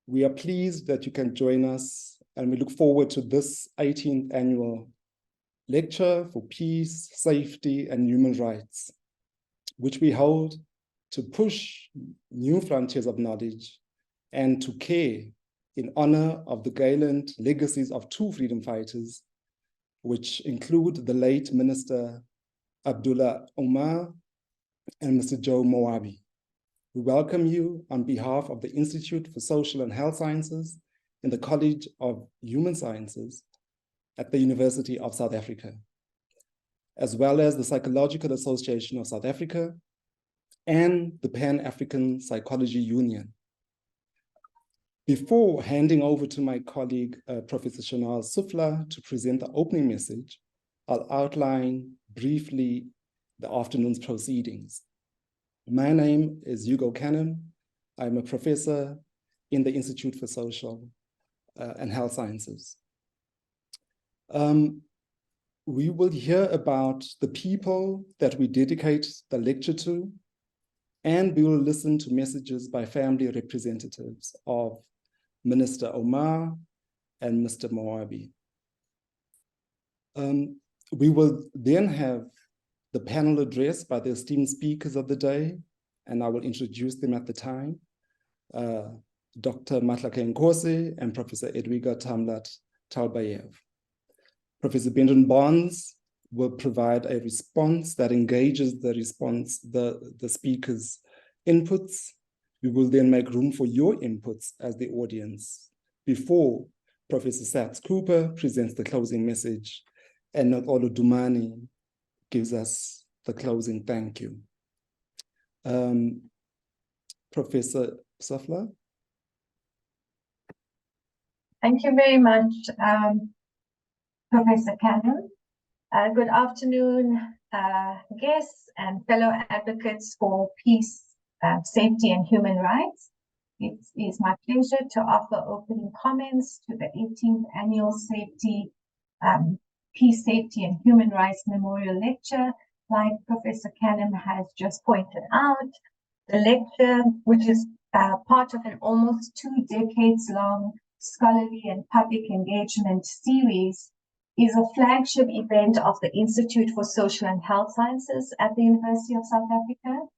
We are pleased that you can join us, and we look forward to this 18th annual lecture for peace, safety, and human rights, which we hold to push new frontiers of knowledge and to care in honor of the gallant legacies of two freedom fighters, which include the late Minister Abdullah Omar and Mr. Joe Moabi. We welcome you on behalf of the Institute for Social and Health Sciences in the College of Human Sciences at the University of South Africa, as well as the Psychological Association of South Africa and the Pan-African Psychology Union. Before handing over to my colleague, Professor Shanaal Sufla, to present the opening message, I'll outline briefly the afternoon's proceedings. My name is Hugo Canham. I'm a professor in the Institute for Social and Health Sciences. We will hear about the people that we dedicate the lecture to, and we will listen to messages by family representatives of Minister Omar and Mr. Moabi. We will then have the panel address by the esteemed speakers of the day, and I will introduce them at the time. Dr. Matlake Nkosi and Professor Edwiga Tamlat-Talbayev. Professor Benjamin Barnes will provide a response that engages the speakers' inputs. We will then make room for your inputs as the audience before Professor Sats Cooper presents the closing message and Nokolo Dumani gives us the closing thank you. Professor Sufla. Thank you very much, Professor Canham. Good afternoon, guests and fellow advocates for peace, safety, and human rights. It is my pleasure to offer opening comments to the 18th Annual Peace, Safety, and Human Rights Memorial Lecture. Like Professor Canham has just pointed out, the lecture, which is part of an almost 2 decades long scholarly and public engagement series, is a flagship event of the Institute for Social and Health Sciences at the University of South Africa.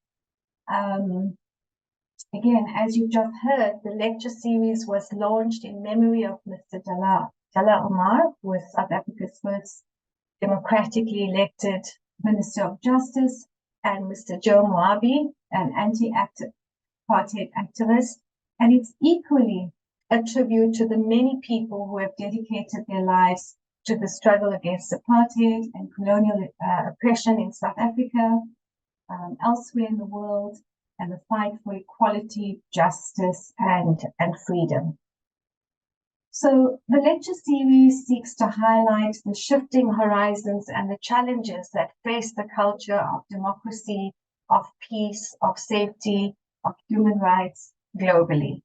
Again, as you've just heard, the lecture series was launched in memory of Mr. Dalla Omar, who was South Africa's first democratically elected Minister of Justice, and Mr. Joe Moabi, an anti-apartheid activist. And it's equally a tribute to the many people who have dedicated their lives to the struggle against apartheid and colonial oppression in South Africa, elsewhere in the world, and the fight for equality, justice, and freedom. So the lecture series seeks to highlight the shifting horizons and the challenges that face the culture of democracy, of peace, of safety, of human rights globally.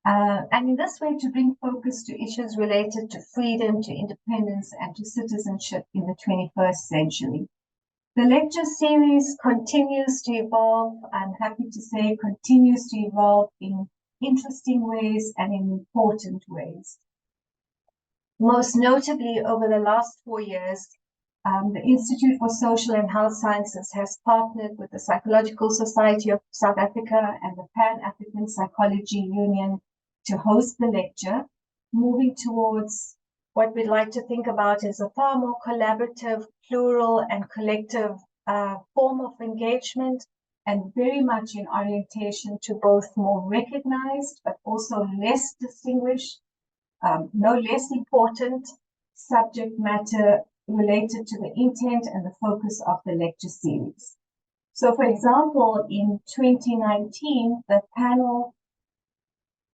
And in this way, to bring focus to issues related to freedom, to independence, and to citizenship in the 21st century. The lecture series continues to evolve, I'm happy to say, continues to evolve in interesting ways and in important ways. Most notably, over the last 4 years, the Institute for Social and Health Sciences has partnered with the Psychological Society of South Africa and the Pan-African Psychology Union to host the lecture, moving towards what we'd like to think about as a far more collaborative, plural, and collective form of engagement, and very much in orientation to both more recognized, but also less distinguished, no less important subject matter related to the intent and the focus of the lecture series. So, for example, in 2019,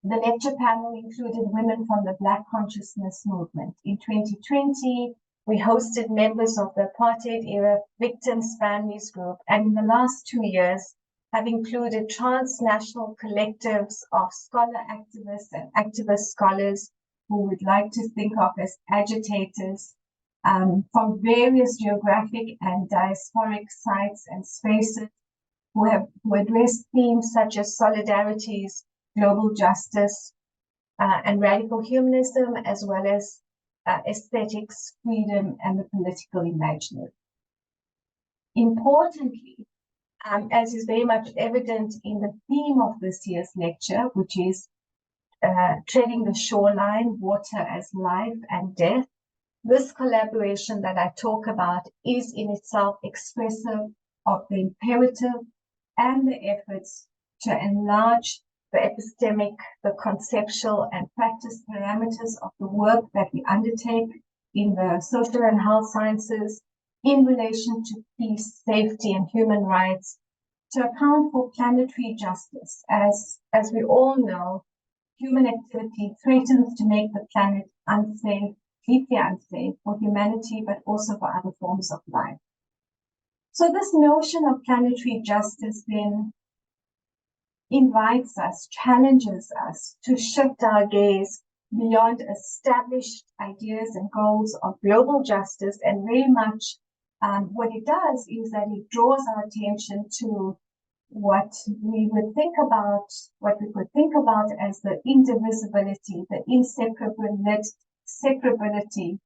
the lecture panel included women from the Black Consciousness Movement. In 2020, we hosted members of the apartheid-era victims' families group, and in the last 2 years, have included transnational collectives of scholar activists and activist scholars who would like to think of as agitators from various geographic and diasporic sites and spaces who address themes such as solidarities, global justice, and radical humanism, as well as aesthetics, freedom, and the political imaginary. Importantly, as is very much evident in the theme of this year's lecture, which is treading the shoreline, water as life and death, this collaboration that I talk about is in itself expressive of the imperative and the efforts to enlarge the epistemic, the conceptual and practice parameters of the work that we undertake in the social and health sciences in relation to peace, safety, and human rights, to account for planetary justice. As we all know, human activity threatens to make the planet unsafe, deeply unsafe for humanity, but also for other forms of life. So this notion of planetary justice then invites us, challenges us to shift our gaze beyond established ideas and goals of global justice, and very much what it does is that it draws our attention to what we could think about as the indivisibility, the inseparability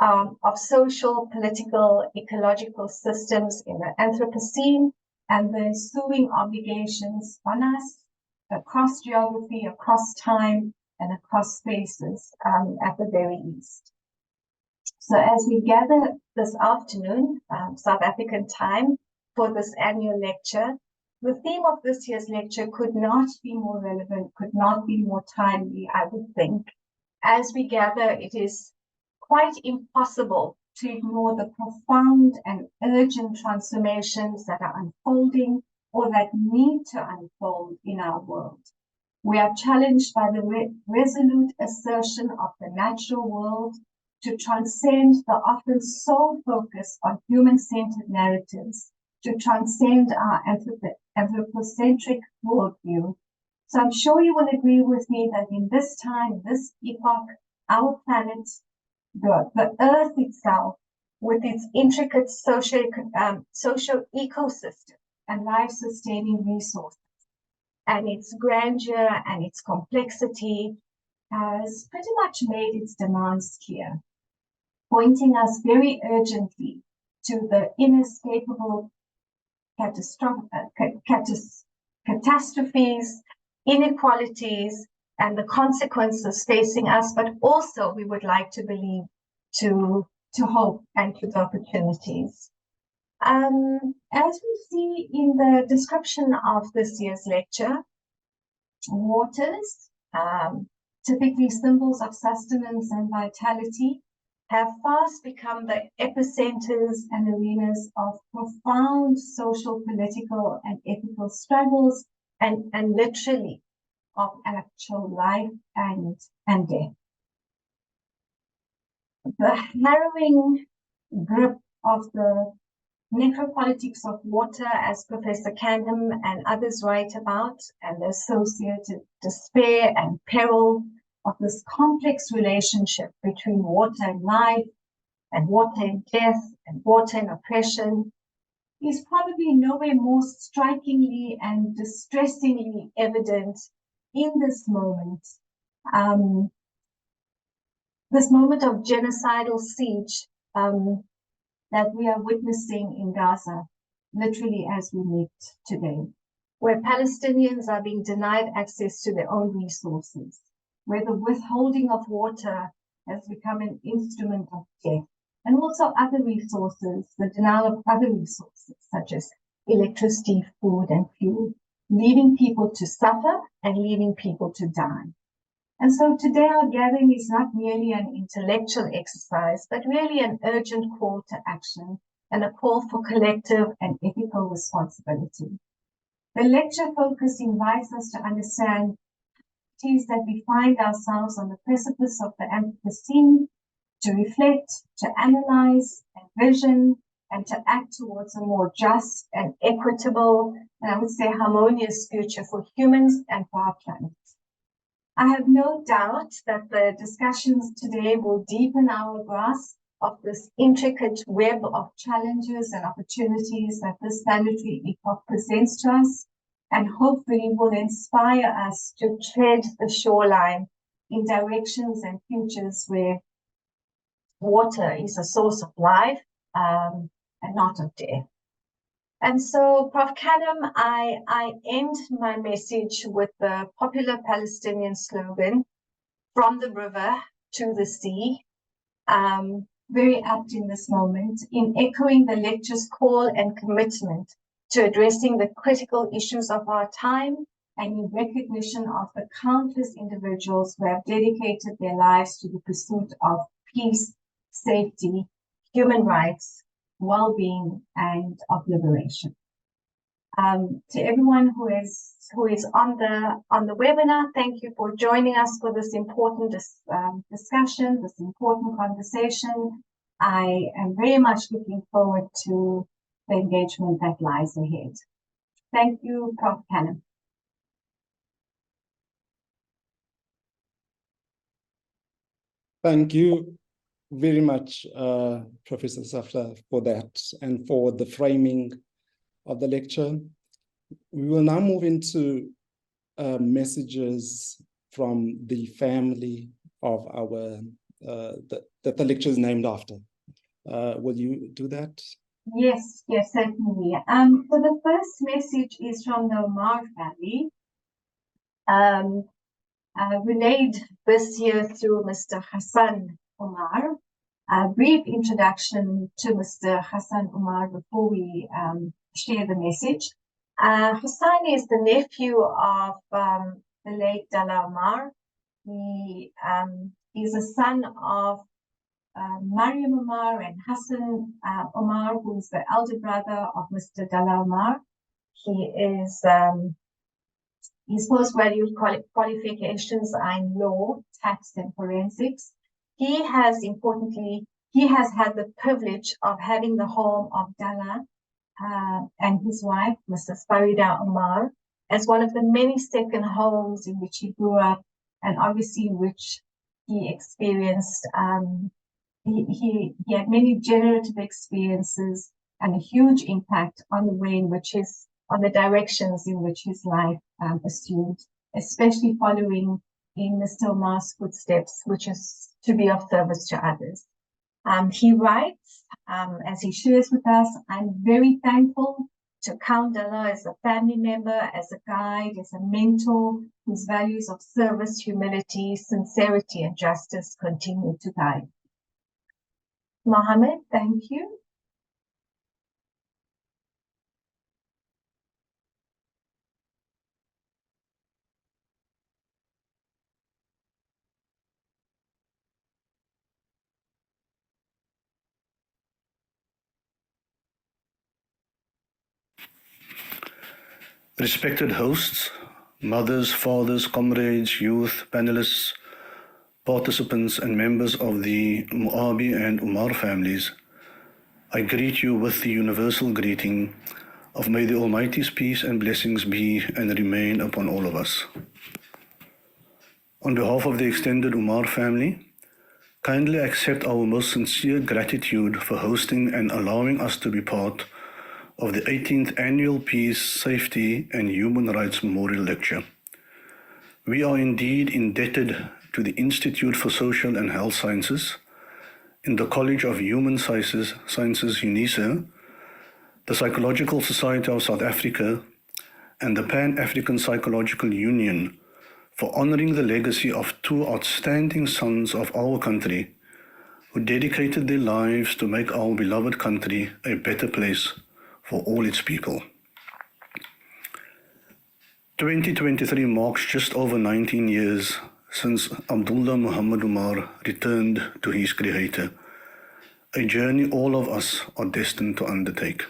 of social, political, ecological systems in the Anthropocene, and the ensuing obligations on us across geography, across time, and across spaces at the very least. So as we gather this afternoon, South African time, for this annual lecture, the theme of this year's lecture could not be more relevant, could not be more timely, I would think. As we gather, it is quite impossible to ignore the profound and urgent transformations that are unfolding or that need to unfold in our world. We are challenged by the resolute assertion of the natural world to transcend the often sole focus on human-centered narratives, to transcend our anthropocentric worldview. So I'm sure you will agree with me that in this time, this epoch, our planet, the Earth itself, with its intricate social ecosystem and life-sustaining resources, and its grandeur and its complexity, has pretty much made its demands clear, pointing us very urgently to the inescapable catastrophes, inequalities, and the consequences facing us, but also, we would like to believe, to hope and to the opportunities. As we see in the description of this year's lecture, waters, typically symbols of sustenance and vitality, have fast become the epicenters and arenas of profound social, political, and ethical struggles, and literally of actual life and death. The harrowing grip of the necropolitics of water, as Professor Canham and others write about, and the associated despair and peril of this complex relationship between water and life, and water and death, and water and oppression, is probably nowhere more strikingly and distressingly evident in this moment of genocidal siege that we are witnessing in Gaza, literally as we meet today, where Palestinians are being denied access to their own resources, where the withholding of water has become an instrument of death, and also other resources, the denial of other resources, such as electricity, food, and fuel, leaving people to suffer and leaving people to die. And so today our gathering is not merely an intellectual exercise, but really an urgent call to action and a call for collective and ethical responsibility. The lecture focus invites us to understand that we find ourselves on the precipice of the Anthropocene, to reflect, to analyze, envision, and to act towards a more just and equitable, and I would say harmonious future for humans and for our planet. I have no doubt that the discussions today will deepen our grasp of this intricate web of challenges and opportunities that this planetary epoch presents to us, and hopefully will inspire us to tread the shoreline in directions and futures where water is a source of life and not of death. And so, Prof. Kanem, I end my message with the popular Palestinian slogan, "From the river to the sea," very apt in this moment, in echoing the lecture's call and commitment to addressing the critical issues of our time, and in recognition of the countless individuals who have dedicated their lives to the pursuit of peace, safety, human rights, well-being, and of liberation. To everyone who is on the webinar, thank you for joining us for this important discussion, this important conversation. I am very much looking forward to the engagement that lies ahead. Thank you, Prof. Kanem. Thank you very much, Professor Safla, for that and for the framing of the lecture. We will now move into messages from the family of our, that the lecture is named after. Will you do that? Yes, certainly. So the first message is from the Omar family, relayed this year through Mr. Hassan Omar. A brief introduction to Mr. Hassan Omar before we share the message. Hassan is the nephew of the late Dala Omar. He is a son of Mariam Omar and Hassan Omar, who is the elder brother of Mr. Dala Omar. He is his postgraduate qualifications are in law, tax, and forensics. He has had the privilege of having the home of Dala and his wife, Mrs. Farida Omar, as one of the many second homes in which he grew up, and obviously in which he experienced, he had many generative experiences and a huge impact on the way in which on the directions in which his life assumed, especially following in Mr. Omar's footsteps, which is to be of service to others. He writes, as he shares with us, "I'm very thankful to count Dala as a family member, as a guide, as a mentor, whose values of service, humility, sincerity, and justice continue to guide." Mohammed, thank you. Respected hosts, mothers, fathers, comrades, youth, panelists, participants, and members of the Muabi and Umar families, I greet you with the universal greeting of may the Almighty's peace and blessings be and remain upon all of us. On behalf of the extended Umar family, kindly accept our most sincere gratitude for hosting and allowing us to be part of the 18th Annual Peace, Safety and Human Rights Memorial Lecture. We are indeed indebted to the Institute for Social and Health Sciences, in the College of Human Sciences, UNISA, the Psychological Society of South Africa, and the Pan-African Psychological Union for honoring the legacy of two outstanding sons of our country who dedicated their lives to make our beloved country a better place for all its people. 2023 marks just over 19 years since Abdullah Muhammad Omar returned to his Creator, a journey all of us are destined to undertake.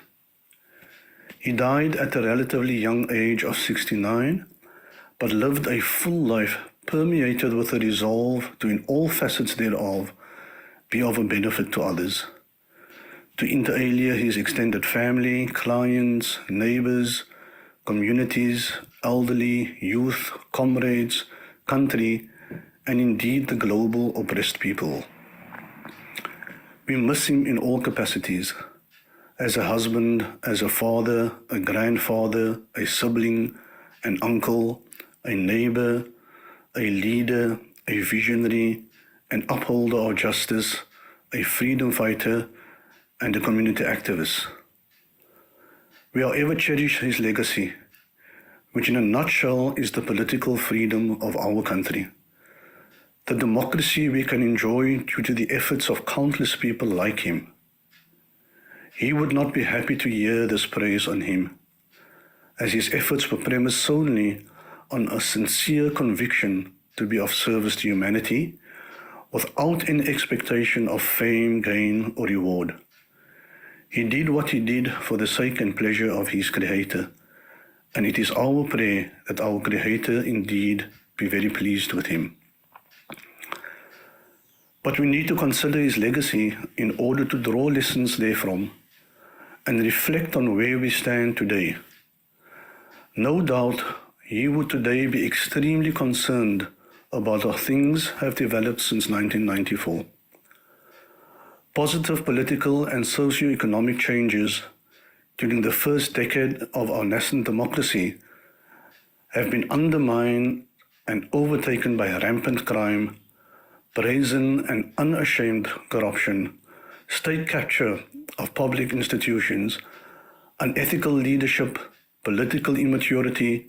He died at a relatively young age of 69, but lived a full life permeated with a resolve to, in all facets thereof, be of a benefit to others. To inter alia his extended family, clients, neighbors, communities, elderly, youth, comrades, country, and indeed the global oppressed people. We miss him in all capacities, as a husband, as a father, a grandfather, a sibling, an uncle, a neighbor, a leader, a visionary, an upholder of justice, a freedom fighter, and a community activist. We will ever cherish his legacy, which in a nutshell is the political freedom of our country. The democracy we can enjoy due to the efforts of countless people like him. He would not be happy to hear this praise on him, as his efforts were premised solely on a sincere conviction to be of service to humanity, without any expectation of fame, gain, or reward. He did what he did for the sake and pleasure of his Creator, and it is our prayer that our Creator indeed be very pleased with him. But we need to consider his legacy in order to draw lessons therefrom and reflect on where we stand today. No doubt, he would today be extremely concerned about how things have developed since 1994. Positive political and socio-economic changes during the first decade of our nascent democracy have been undermined and overtaken by rampant crime, brazen and unashamed corruption, state capture of public institutions, unethical leadership, political immaturity,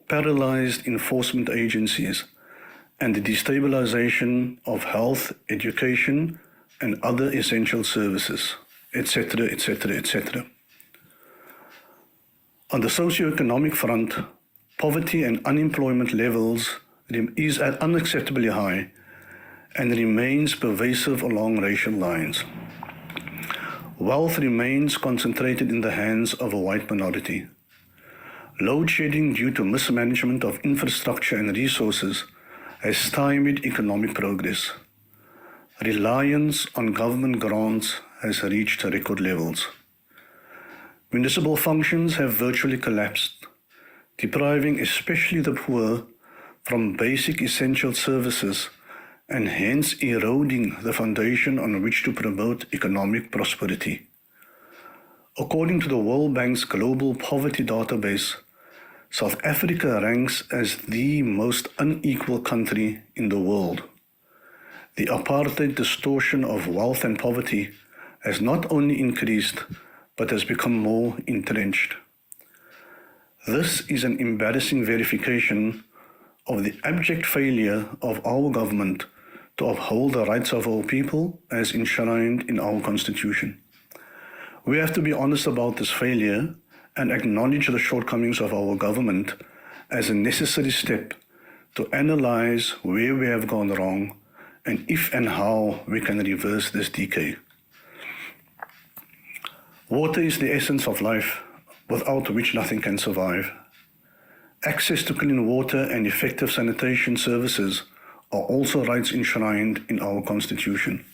paralyzed enforcement agencies, and the destabilization of health, education, and other essential services, etc., etc., etc. On the socio-economic front, poverty and unemployment levels is at unacceptably high and remains pervasive along racial lines. Wealth remains concentrated in the hands of a white minority. Load shedding due to mismanagement of infrastructure and resources has stymied economic progress. Reliance on government grants has reached record levels. Municipal functions have virtually collapsed, depriving especially the poor from basic essential services and hence eroding the foundation on which to promote economic prosperity. According to the World Bank's Global Poverty Database, South Africa ranks as the most unequal country in the world. The apartheid distortion of wealth and poverty has not only increased, but has become more entrenched. This is an embarrassing verification of the abject failure of our government to uphold the rights of our people as enshrined in our Constitution. We have to be honest about this failure and acknowledge the shortcomings of our government as a necessary step to analyze where we have gone wrong and if and how we can reverse this decay. Water is the essence of life, without which nothing can survive. Access to clean water and effective sanitation services are also rights enshrined in our Constitution.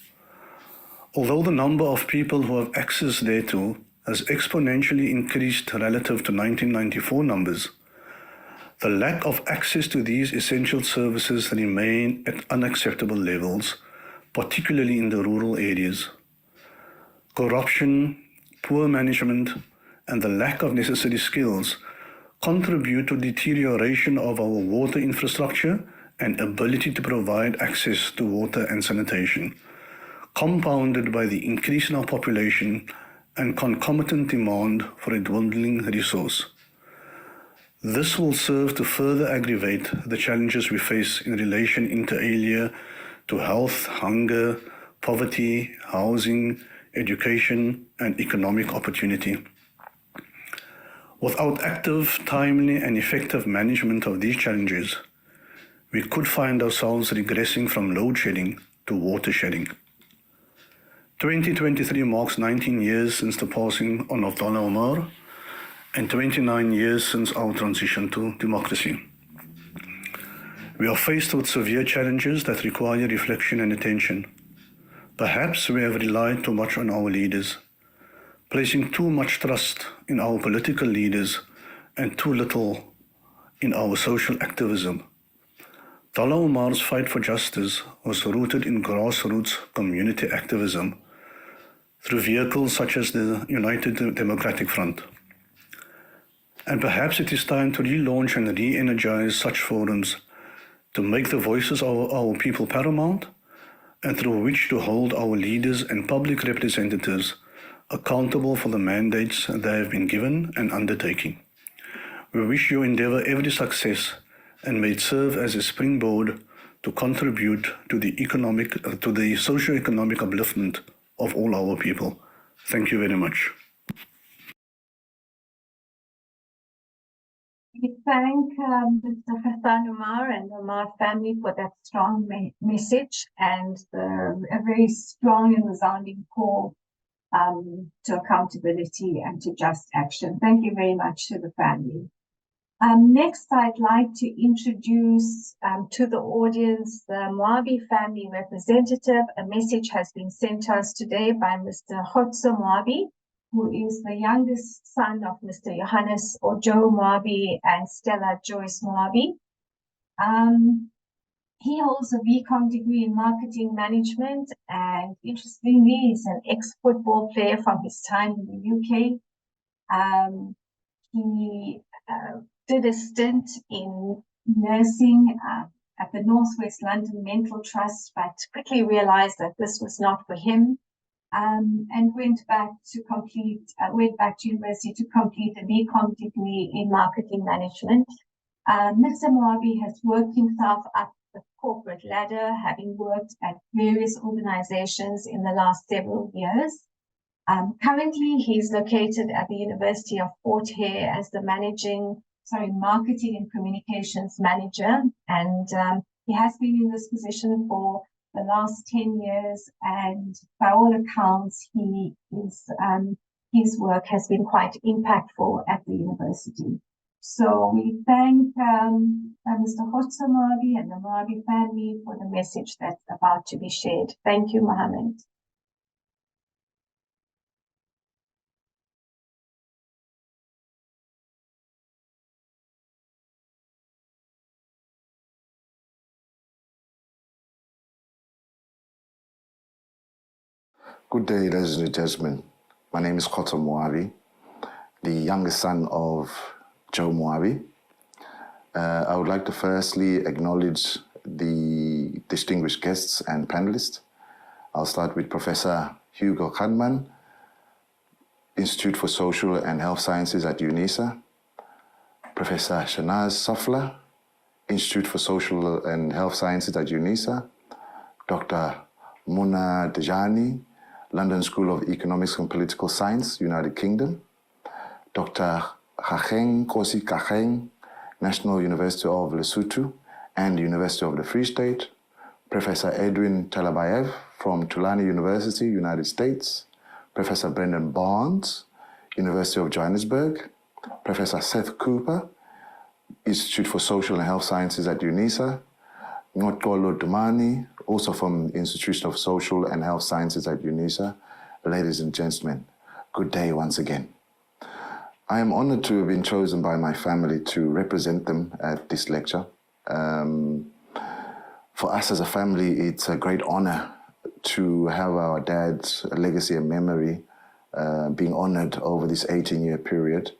Although the number of people who have access thereto has exponentially increased relative to 1994 numbers, the lack of access to these essential services remain at unacceptable levels, particularly in the rural areas. Corruption, poor management, and the lack of necessary skills contribute to deterioration of our water infrastructure and ability to provide access to water and sanitation, compounded by the increase in our population and concomitant demand for a dwindling resource. This will serve to further aggravate the challenges we face in relation inter alia to health, hunger, poverty, housing, education, and economic opportunity. Without active, timely, and effective management of these challenges, we could find ourselves regressing from load shedding to water shedding. 2023 marks 19 years since the passing of Abdullah Omar and 29 years since our transition to democracy. We are faced with severe challenges that require reflection and attention. Perhaps we have relied too much on our leaders, placing too much trust in our political leaders and too little in our social activism. Abdullah Omar's fight for justice was rooted in grassroots community activism through vehicles such as the United Democratic Front. And perhaps it is time to relaunch and re-energize such forums to make the voices of our people paramount, and through which to hold our leaders and public representatives accountable for the mandates they have been given and undertaking. We wish your endeavour every success and may it serve as a springboard to contribute to the socio-economic upliftment of all our people. Thank you very much. We thank Mr. Hassan Omar and the Omar family for that strong message and a very strong and resounding call to accountability and to just action. Thank you very much to the family. Next, I'd like to introduce to the audience the Moabi family representative. A message has been sent to us today by Mr. Khotso Moabi, who is the youngest son of Mr. Johannes or Joe Moabi and Stella Joyce Moabi. He holds a BCom degree in marketing management, and interestingly, he's an ex-football player from his time in the UK. He did a stint in nursing at the Northwest London Mental Trust, but quickly realized that this was not for him. And went back to university to complete a BCom degree in marketing management. Mr. Moabi has worked himself up the corporate ladder, having worked at various organizations in the last several years. Currently, he's located at the University of Fort Hare as the marketing and communications manager, and he has been in this position for the last 10 years, and by all accounts, his work has been quite impactful at the university. So we thank Mr. Khotso Moabi and the Moabi family for the message that's about to be shared. Thank you, Mohammed. Good day, ladies and gentlemen. My name is Khotso Moabi, the youngest son of Joe Moabi. I would like to firstly acknowledge the distinguished guests and panelists. I'll start with Professor Hugo Khanman, Institute for Social and Health Sciences at UNISA, Professor Shanaz Safla, Institute for Social and Health Sciences at UNISA, Dr. Muna Dejani, London School of Economics and Political Science, United Kingdom, Dr. Kgageng Kosi Kgageng, National University of Lesotho and University of the Free State, Professor Edwin Talabayev from Tulane University, United States, Professor Brendan Barnes, University of Johannesburg, Professor Seth Cooper, Institute for Social and Health Sciences at UNISA, Ngotolo Dumani, also from Institution of Social and Health Sciences at UNISA. Ladies and gentlemen, good day once again. I am honored to have been chosen by my family to represent them at this lecture. For us as a family, it's a great honor to have our dad's legacy and memory being honored over this 18-year period.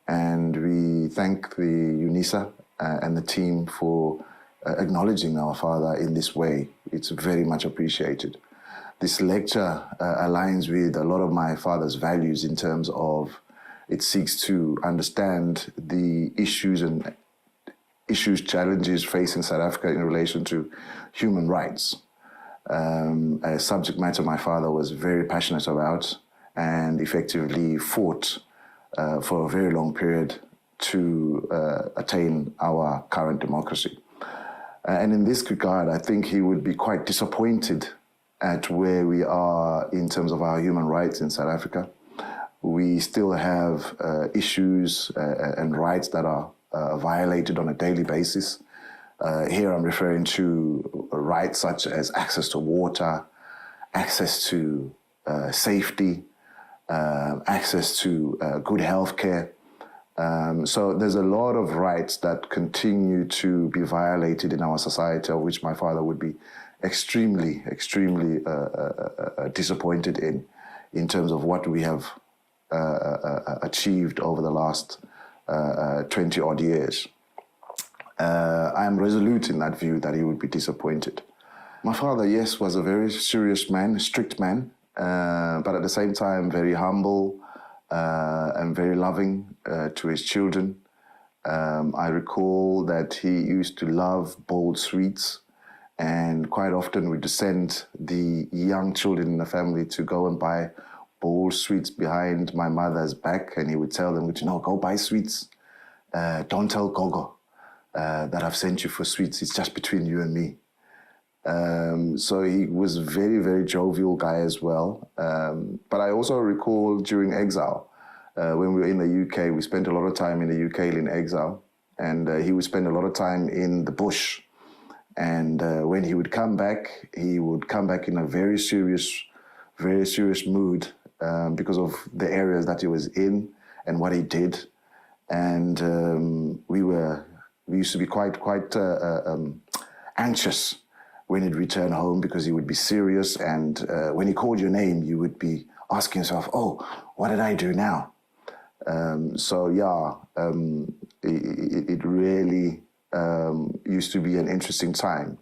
And we thank the UNISA and the team for acknowledging our father in this way. It's very much appreciated. This lecture aligns with a lot of my father's values in terms of it seeks to understand the challenges facing South Africa in relation to human rights. A subject matter my father was very passionate about and effectively fought for a very long period to attain our current democracy. And in this regard, I think he would be quite disappointed at where we are in terms of our human rights in South Africa. We still have issues and rights that are violated on a daily basis. Here I'm referring to rights such as access to water, access to safety, access to good health care. So there's a lot of rights that continue to be violated in our society, of which my father would be extremely disappointed in terms of what we have achieved over the last 20 odd years. I am resolute in that view that he would be disappointed. My father, yes, was a very serious man, a strict man, but at the same time very humble and very loving to his children. I recall that he used to love bold sweets, and quite often would send the young children in the family to go and buy bowl sweets behind my mother's back, and he would tell them, you know, go buy sweets. Don't tell Gogo that I've sent you for sweets. It's just between you and me. So he was a very, very jovial guy as well. But I also recall during exile, when we were in the UK, we spent a lot of time in the UK in exile, and he would spend a lot of time in the bush. And when he would come back in a very serious mood because of the areas that he was in and what he did. And we used to be quite anxious when he'd return home, because he would be serious, and when he called your name, you would be asking yourself, oh, what did I do now? It really used to be an interesting time.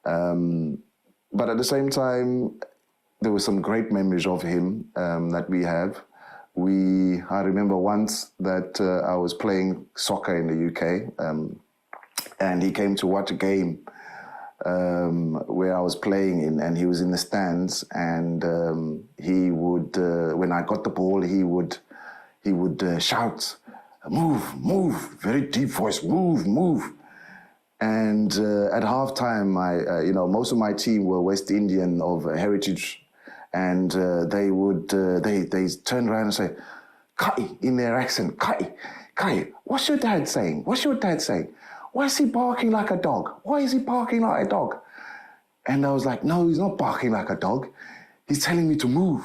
But at the same time, there were some great memories of him that we have. I remember once that I was playing soccer in the UK, and he came to watch a game where I was playing in, and he was in the stands, and he would, when I got the ball, he would shout, move, very deep voice, move. And at halftime, most of my team were West Indian of heritage, and they turned around and say, Kai, in their accent, Kai, what's your dad saying? Why is he barking like a dog? Why is he barking like a dog? And I was like, no, he's not barking like a dog. He's telling me to move.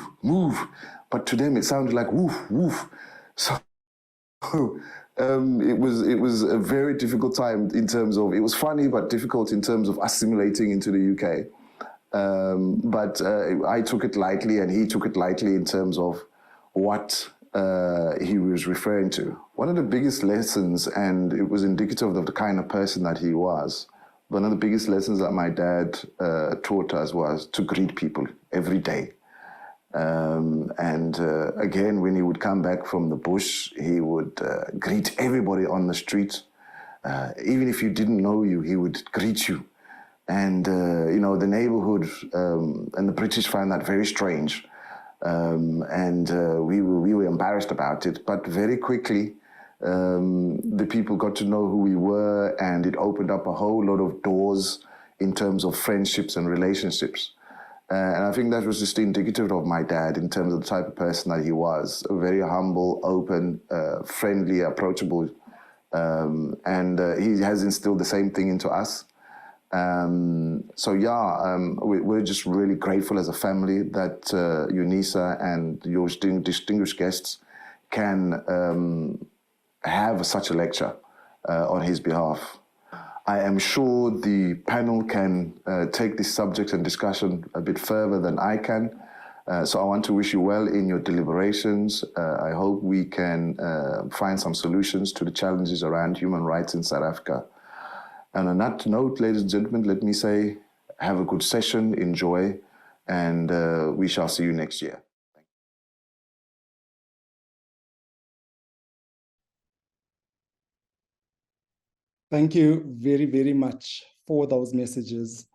But to them, it sounded like woof. So it was a very difficult time in terms of, it was funny, but difficult in terms of assimilating into the UK. But I took it lightly, and he took it lightly in terms of what he was referring to. One of the biggest lessons, and it was indicative of the kind of person that he was, one of the biggest lessons that my dad taught us was to greet people every day. Again, when he would come back from the bush, he would greet everybody on the street. Even if you didn't know you, he would greet you. And, the neighborhood and the British found that very strange. We were embarrassed about it, but very quickly the people got to know who we were, and it opened up a whole lot of doors in terms of friendships and relationships. And I think that was just indicative of my dad in terms of the type of person that he was, very humble, open, friendly, approachable. He has instilled the same thing into us. We're just really grateful as a family that UNISA and your distinguished guests can have such a lecture on his behalf. I am sure the panel can take this subject and discussion a bit further than I can. So I want to wish you well in your deliberations. I hope we can find some solutions to the challenges around human rights in South Africa. And on that note, ladies and gentlemen, let me say, have a good session, enjoy, and we shall see you next year. Thank you very, very much for those messages.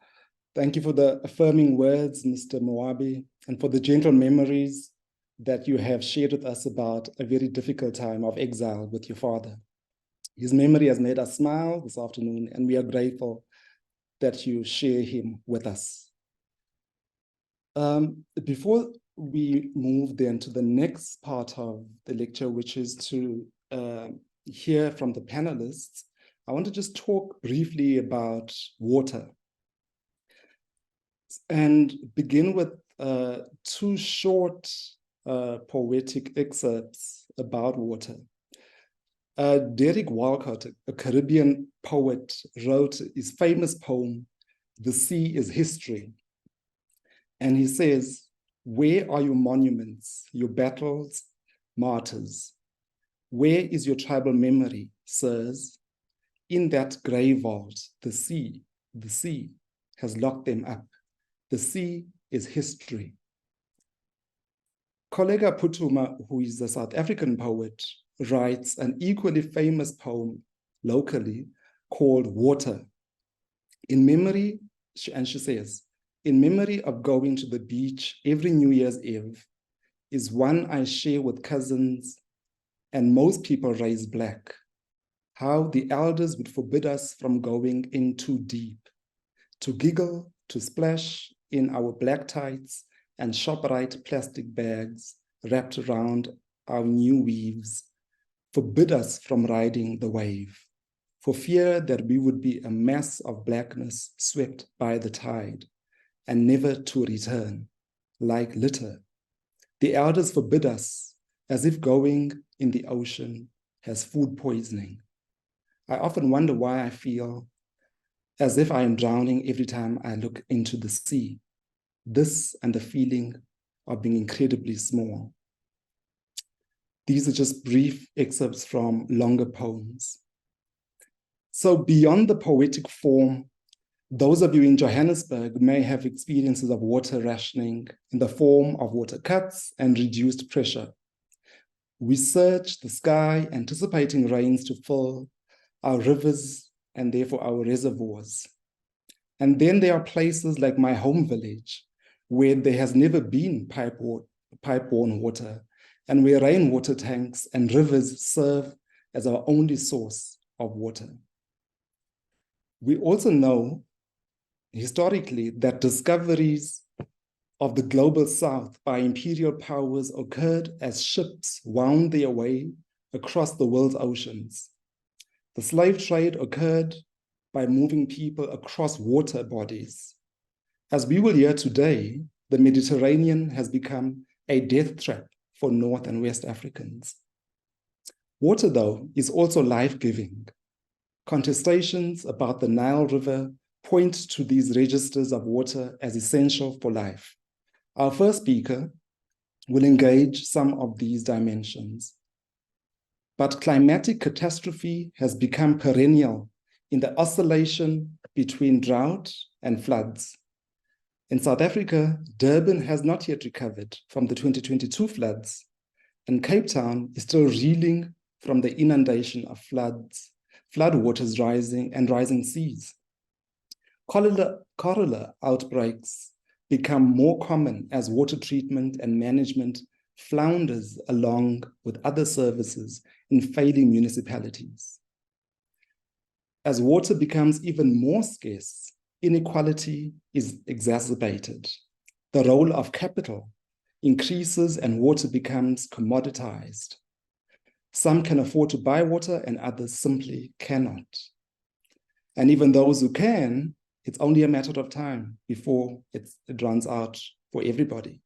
Thank you for the affirming words, Mr. Moabi, and for the gentle memories that you have shared with us about a very difficult time of exile with your father. His memory has made us smile this afternoon, and we are grateful that you share him with us. Before we move then to the next part of the lecture, which is to hear from the panelists, I want to just talk briefly about water and begin with two short poetic excerpts about water. Derek Walcott, a Caribbean poet, wrote his famous poem, "The Sea is History." And he says, "Where are your monuments, your battles, martyrs? Where is your tribal memory, sirs? in that grey vault, the sea has locked them up. The sea is history. Kollega Phuthuma, who is a South African poet, writes an equally famous poem locally called Water. In memory, and she says, in memory of going to the beach every New Year's Eve is one I share with cousins and most people raised black. How the elders would forbid us from going in too deep, to giggle, to splash in our black tights and ShopRite plastic bags wrapped around our new weaves, forbid us from riding the wave, for fear that we would be a mass of blackness swept by the tide and never to return, like litter. The elders forbid us, as if going in the ocean has food poisoning. I often wonder why I feel as if I am drowning every time I look into the sea. This and the feeling of being incredibly small. These are just brief excerpts from longer poems. So beyond the poetic form, those of you in Johannesburg may have experiences of water rationing in the form of water cuts and reduced pressure. We search the sky, anticipating rains to fill our rivers and therefore our reservoirs. And then there are places like my home village, where there has never been pipe-borne water, and where rainwater tanks and rivers serve as our only source of water. We also know historically that discoveries of the global south by imperial powers occurred as ships wound their way across the world's oceans. The slave trade occurred by moving people across water bodies. As we will hear today, the Mediterranean has become a death trap for North and West Africans. Water, though, is also life-giving. Contestations about the Nile River point to these registers of water as essential for life. Our first speaker will engage some of these dimensions. But climatic catastrophe has become perennial in the oscillation between drought and floods. In South Africa, Durban has not yet recovered from the 2022 floods, and Cape Town is still reeling from the inundation of floodwaters rising and rising seas. Cholera outbreaks become more common as water treatment and management flounders along with other services in failing municipalities. As water becomes even more scarce, inequality is exacerbated. The role of capital increases and water becomes commoditized. Some can afford to buy water and others simply cannot. And even those who can, it's only a matter of time before it runs out for everybody.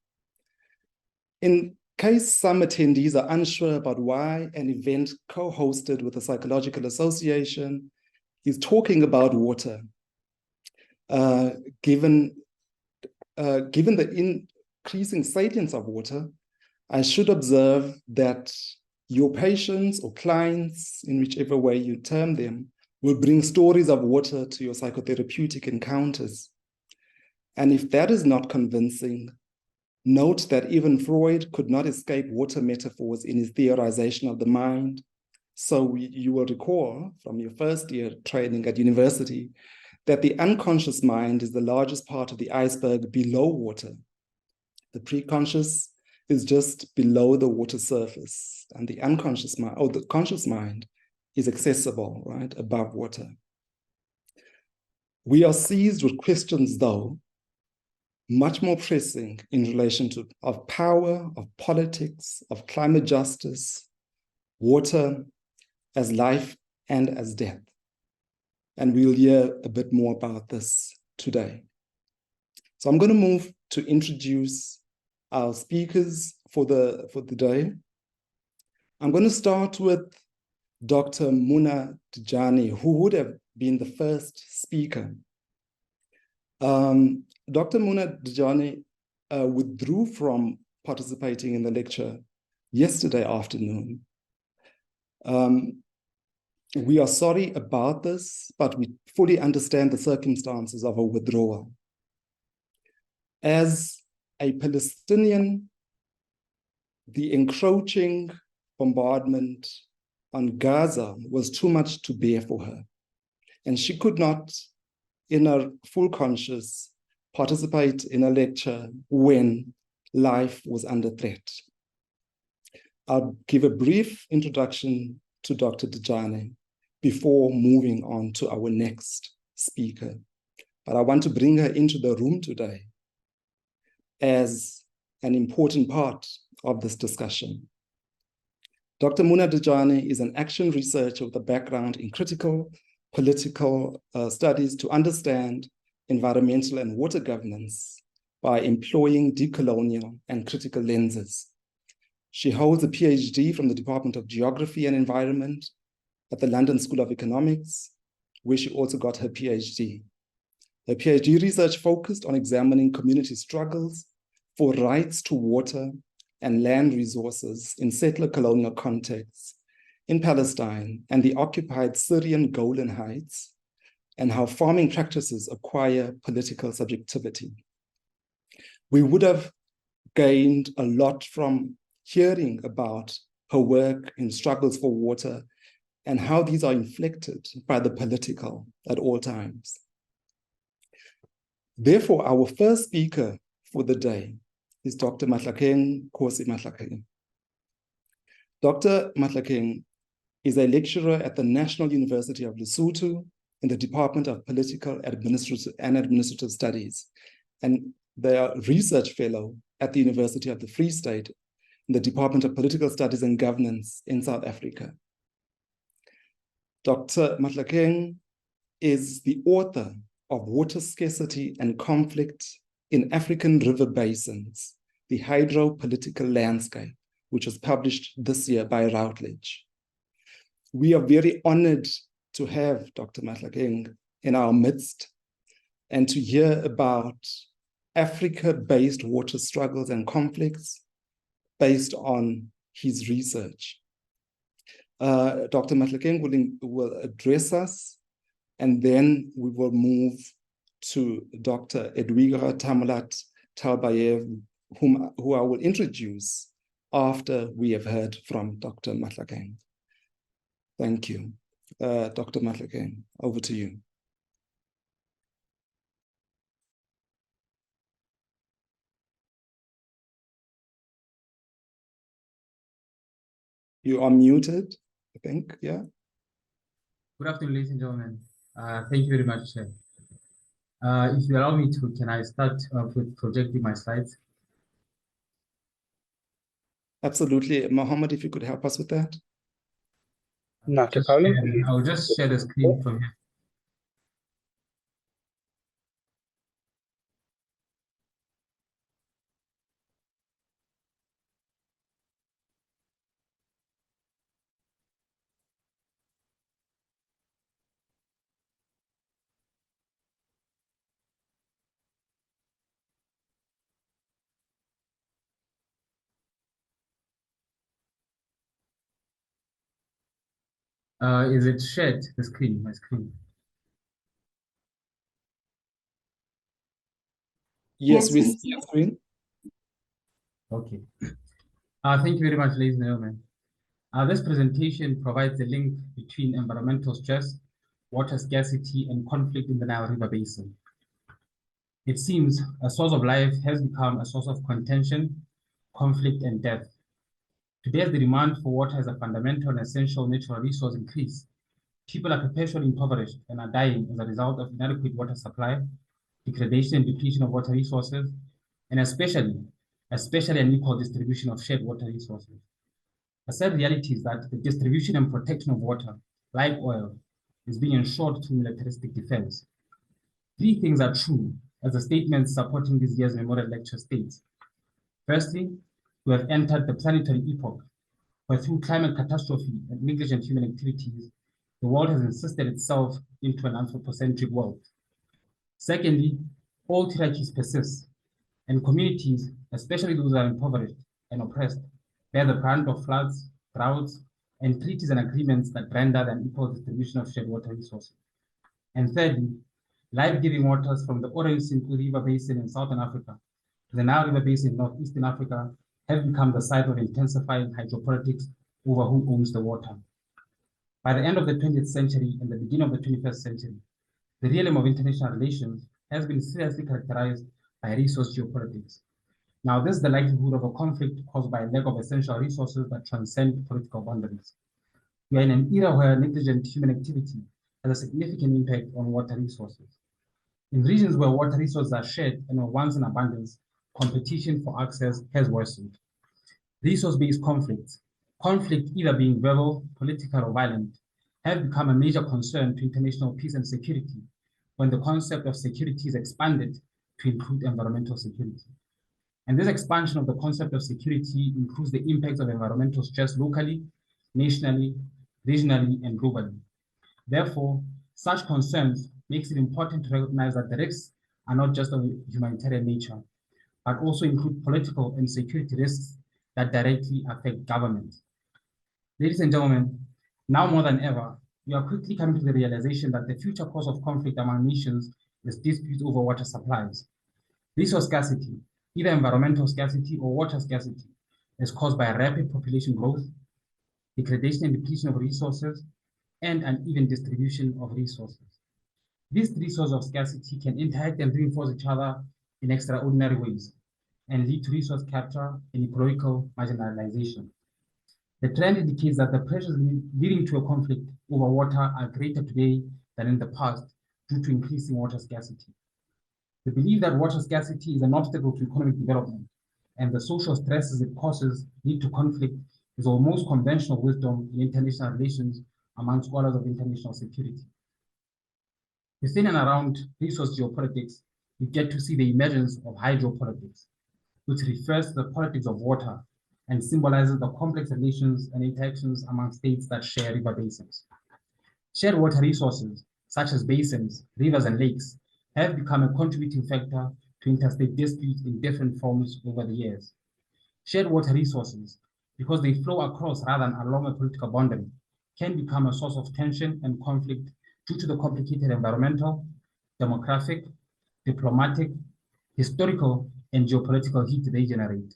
In case some attendees are unsure about why an event co-hosted with the Psychological Association is talking about water, given the increasing salience of water, I should observe that your patients or clients, in whichever way you term them, will bring stories of water to your psychotherapeutic encounters. And if that is not convincing, note that even Freud could not escape water metaphors in his theorization of the mind. So you will recall from your first year training at university that the unconscious mind is the largest part of the iceberg below water. The preconscious is just below the water surface, and the unconscious mind, or the conscious mind, is accessible, right, above water. We are seized with questions, though, much more pressing in relation to of power, of politics, of climate justice, water as life and as death. And we'll hear a bit more about this today. So I'm going to move to introduce our speakers for the day. I'm going to start with Dr. Muna Dujane, who would have been the first speaker. Dr. Muna Dujane withdrew from participating in the lecture yesterday afternoon. We are sorry about this, but we fully understand the circumstances of a withdrawal. As a Palestinian, the encroaching bombardment on Gaza was too much to bear for her. And she could not, in her full conscience, participate in a lecture when life was under threat. I'll give a brief introduction to Dr. Dejane before moving on to our next speaker. But I want to bring her into the room today as an important part of this discussion. Dr. Muna Dejane is an action researcher with a background in critical political studies to understand environmental and water governance by employing decolonial and critical lenses. She holds a PhD from the Department of Geography and Environment at the London School of Economics, where she also got her PhD. Her PhD research focused on examining community struggles for rights to water and land resources in settler colonial contexts in Palestine and the occupied Syrian Golan Heights, and how farming practices acquire political subjectivity. We would have gained a lot from hearing about her work in struggles for water and how these are inflected by the political at all times. Therefore, our first speaker for the day is Dr. Mahlakeng Khosi Mahlakeng. Dr. Mahlakeng is a lecturer at the National University of Lesotho in the Department of Political and Administrative Studies, and they are research fellow at the University of the Free State in the Department of Political Studies and Governance in South Africa. Dr. Mahlakeng is the author of Water Scarcity and Conflict in African River Basins, the Hydropolitical Landscape, which was published this year by Routledge. We are very honored to have Dr. Mahlakeng in our midst and to hear about Africa-based water struggles and conflicts based on his research. Dr. Mahlakeng will address us, and then we will move to Dr. Edwiga Tamulat Talbayev, who I will introduce after we have heard from Dr. Mahlakeng. Thank you. Dr. Mahlakeng, over to you. You are muted, I think, yeah? Good afternoon, ladies and gentlemen. Thank you very much, Chair. If you allow me to, can I start with projecting my slides? Absolutely. Mohammed, if you could help us with that. Not a problem. I'll just share the screen from here. Is it shared, the screen, my screen? Yes, we see your screen. Okay. Thank you very much, ladies and gentlemen. This presentation provides a link between environmental stress, water scarcity, and conflict in the Nile River Basin. It seems a source of life has become a source of contention, conflict, and death. Today, as the demand for water as a fundamental and essential natural resource increase, people are perpetually impoverished and are dying as a result of inadequate water supply, degradation and depletion of water resources, and especially unequal distribution of shared water resources. A sad reality is that the distribution and protection of water, like oil, is being ensured through militaristic defense. Three things are true as the statements supporting this year's memorial lecture states. Firstly, we have entered the planetary epoch, where through climate catastrophe and negligent human activities, the world has insisted itself into an anthropocentric world. Secondly, old hierarchies persist, and communities, especially those that are impoverished and oppressed, bear the brunt of floods, droughts, and treaties and agreements that render an equal distribution of shared water resources. And thirdly, life-giving waters from the Orange Sinku River Basin in Southern Africa to the Nile River Basin in Northeastern Africa have become the site of intensifying hydropolitics over who owns the water. By the end of the 20th century and the beginning of the 21st century, the realm of international relations has been seriously characterized by resource geopolitics. Now, this is the likelihood of a conflict caused by a lack of essential resources that transcend political boundaries. We are in an era where negligent human activity has a significant impact on water resources. In regions where water resources are shared and are once in abundance, competition for access has worsened. Resource-based conflicts, conflict either being verbal, political, or violent, have become a major concern to international peace and security when the concept of security is expanded to include environmental security. And this expansion of the concept of security includes the impacts of environmental stress locally, nationally, regionally, and globally. Therefore, such concerns makes it important to recognize that the risks are not just of humanitarian nature, but also include political and security risks that directly affect government. Ladies and gentlemen, now more than ever, we are quickly coming to the realization that the future cause of conflict among nations is disputes over water supplies. Resource scarcity, either environmental scarcity or water scarcity, is caused by rapid population growth, degradation and depletion of resources, and uneven distribution of resources. These three sources of scarcity can interact and reinforce each other in extraordinary ways and lead to resource capture and ecological marginalization. The trend indicates that the pressures leading to a conflict over water are greater today than in the past due to increasing water scarcity. The belief that water scarcity is an obstacle to economic development and the social stresses it causes lead to conflict is almost conventional wisdom in international relations among scholars of international security. Within and around resource geopolitics, we get to see the emergence of hydropolitics, which refers to the politics of water and symbolizes the complex relations and interactions among states that share river basins. Shared water resources, such as basins, rivers, and lakes, have become a contributing factor to interstate disputes in different forms over the years. Shared water resources, because they flow across rather than along a political boundary, can become a source of tension and conflict due to the complicated environmental, demographic, diplomatic, historical, and geopolitical heat they generate.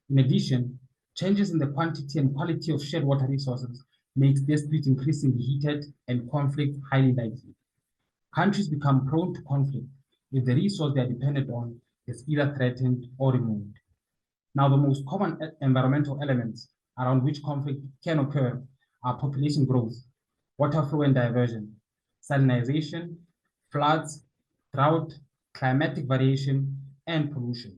In addition, changes in the quantity and quality of shared water resources makes disputes increasingly heated and conflict highly likely. Countries become prone to conflict if the resource they are dependent on is either threatened or removed. Now, the most common environmental elements around which conflict can occur are population growth, water flow and diversion, salinization, floods, drought, climatic variation, and pollution.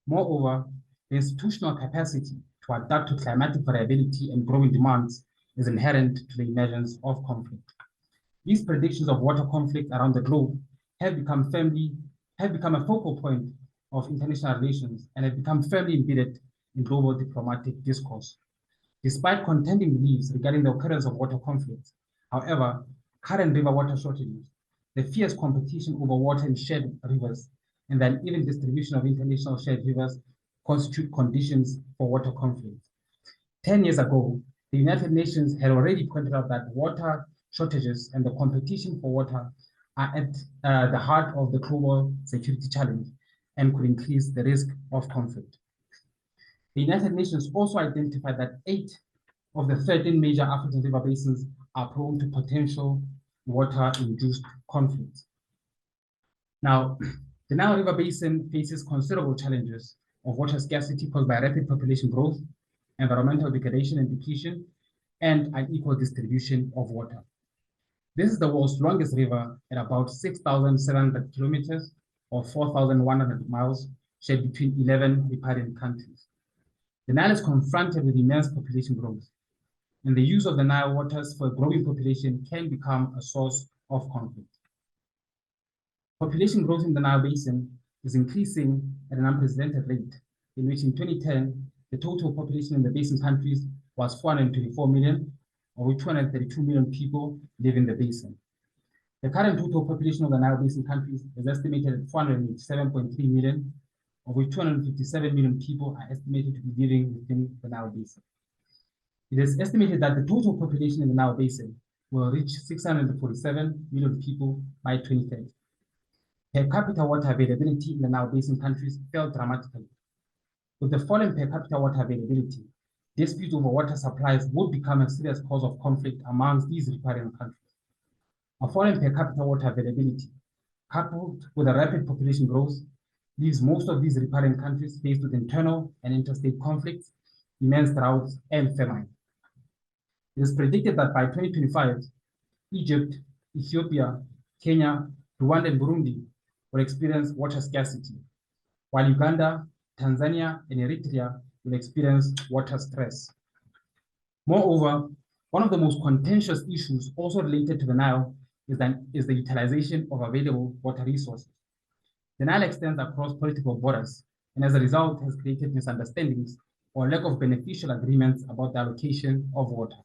Moreover, the institutional capacity to adapt to climatic variability and growing demands is inherent to the emergence of conflict. These predictions of water conflict around the globe have become a focal point of international relations and have become firmly embedded in global diplomatic discourse. Despite contending beliefs regarding the occurrence of water conflicts, however, current river water shortages, the fierce competition over water in shared rivers, and the uneven distribution of international shared rivers constitute conditions for water conflict. 10 years ago, the United Nations had already pointed out that water shortages and the competition for water are at the heart of the global security challenge and could increase the risk of conflict. The United Nations also identified that 8 of the 13 major African river basins are prone to potential water-induced conflicts. Now, the Nile River Basin faces considerable challenges of water scarcity caused by rapid population growth, environmental degradation and depletion, and unequal distribution of water. This is the world's longest river at about 6,700 kilometers or 4,100 miles, shared between 11 riparian countries. The Nile is confronted with immense population growth, and the use of the Nile waters for a growing population can become a source of conflict. Population growth in the Nile Basin is increasing at an unprecedented rate, in which in 2010, the total population in the basin countries was 424 million, of which 232 million people live in the basin. The current total population of the Nile Basin countries is estimated at 487.3 million, of which 257 million people are estimated to be living within the Nile Basin. It is estimated that the total population in the Nile Basin will reach 647 million people by 2030. Per capita water availability in the Nile Basin countries fell dramatically. With the fallen per capita water availability, disputes over water supplies would become a serious cause of conflict amongst these riparian countries. A fallen per capita water availability, coupled with a rapid population growth, leaves most of these riparian countries faced with internal and interstate conflicts, immense droughts, and famine. It is predicted that by 2025, Egypt, Ethiopia, Kenya, Rwanda, and Burundi will experience water scarcity, while Uganda, Tanzania, and Eritrea will experience water stress. Moreover, one of the most contentious issues also related to the Nile is the utilization of available water resources. The Nile extends across political borders, and as a result has created misunderstandings or lack of beneficial agreements about the allocation of water.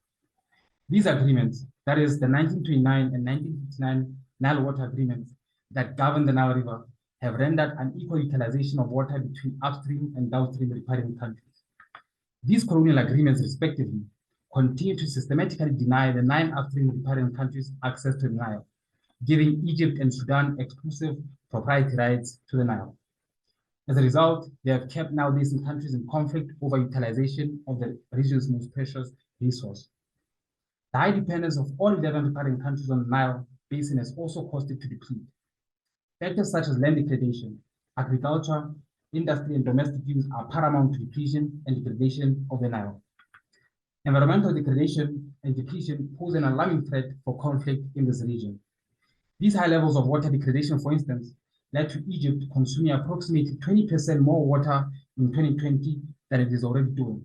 These agreements, that is the 1929 and 1959 Nile Water Agreements that govern the Nile River, have rendered unequal utilization of water between upstream and downstream riparian countries. These colonial agreements, respectively, continue to systematically deny the 9 upstream riparian countries access to the Nile, giving Egypt and Sudan exclusive propriety rights to the Nile. As a result, they have kept Nile Basin countries in conflict over utilization of the region's most precious resource. The high dependence of all 11 riparian countries on the Nile Basin has also caused it to deplete. Factors such as land degradation, agriculture, industry, and domestic use are paramount to depletion and degradation of the Nile. Environmental degradation and depletion pose an alarming threat for conflict in this region. These high levels of water degradation, for instance, led to Egypt consuming approximately 20% more water in 2020 than it is already doing.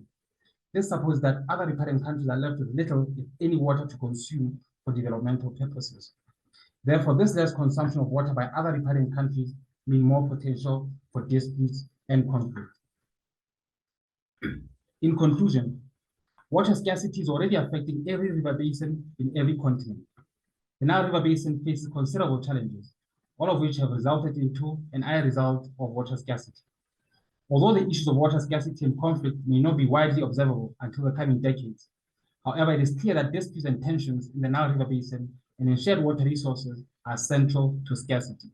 This supposes that other riparian countries are left with little, if any, water to consume for developmental purposes. Therefore, this less consumption of water by other riparian countries mean more potential for disputes and conflict. In conclusion, water scarcity is already affecting every river basin in every continent. The Nile River Basin faces considerable challenges, all of which have resulted into an high result of water scarcity. Although the issues of water scarcity and conflict may not be widely observable until the coming decades, however, it is clear that disputes and tensions in the Nile River Basin and in shared water resources are central to scarcity.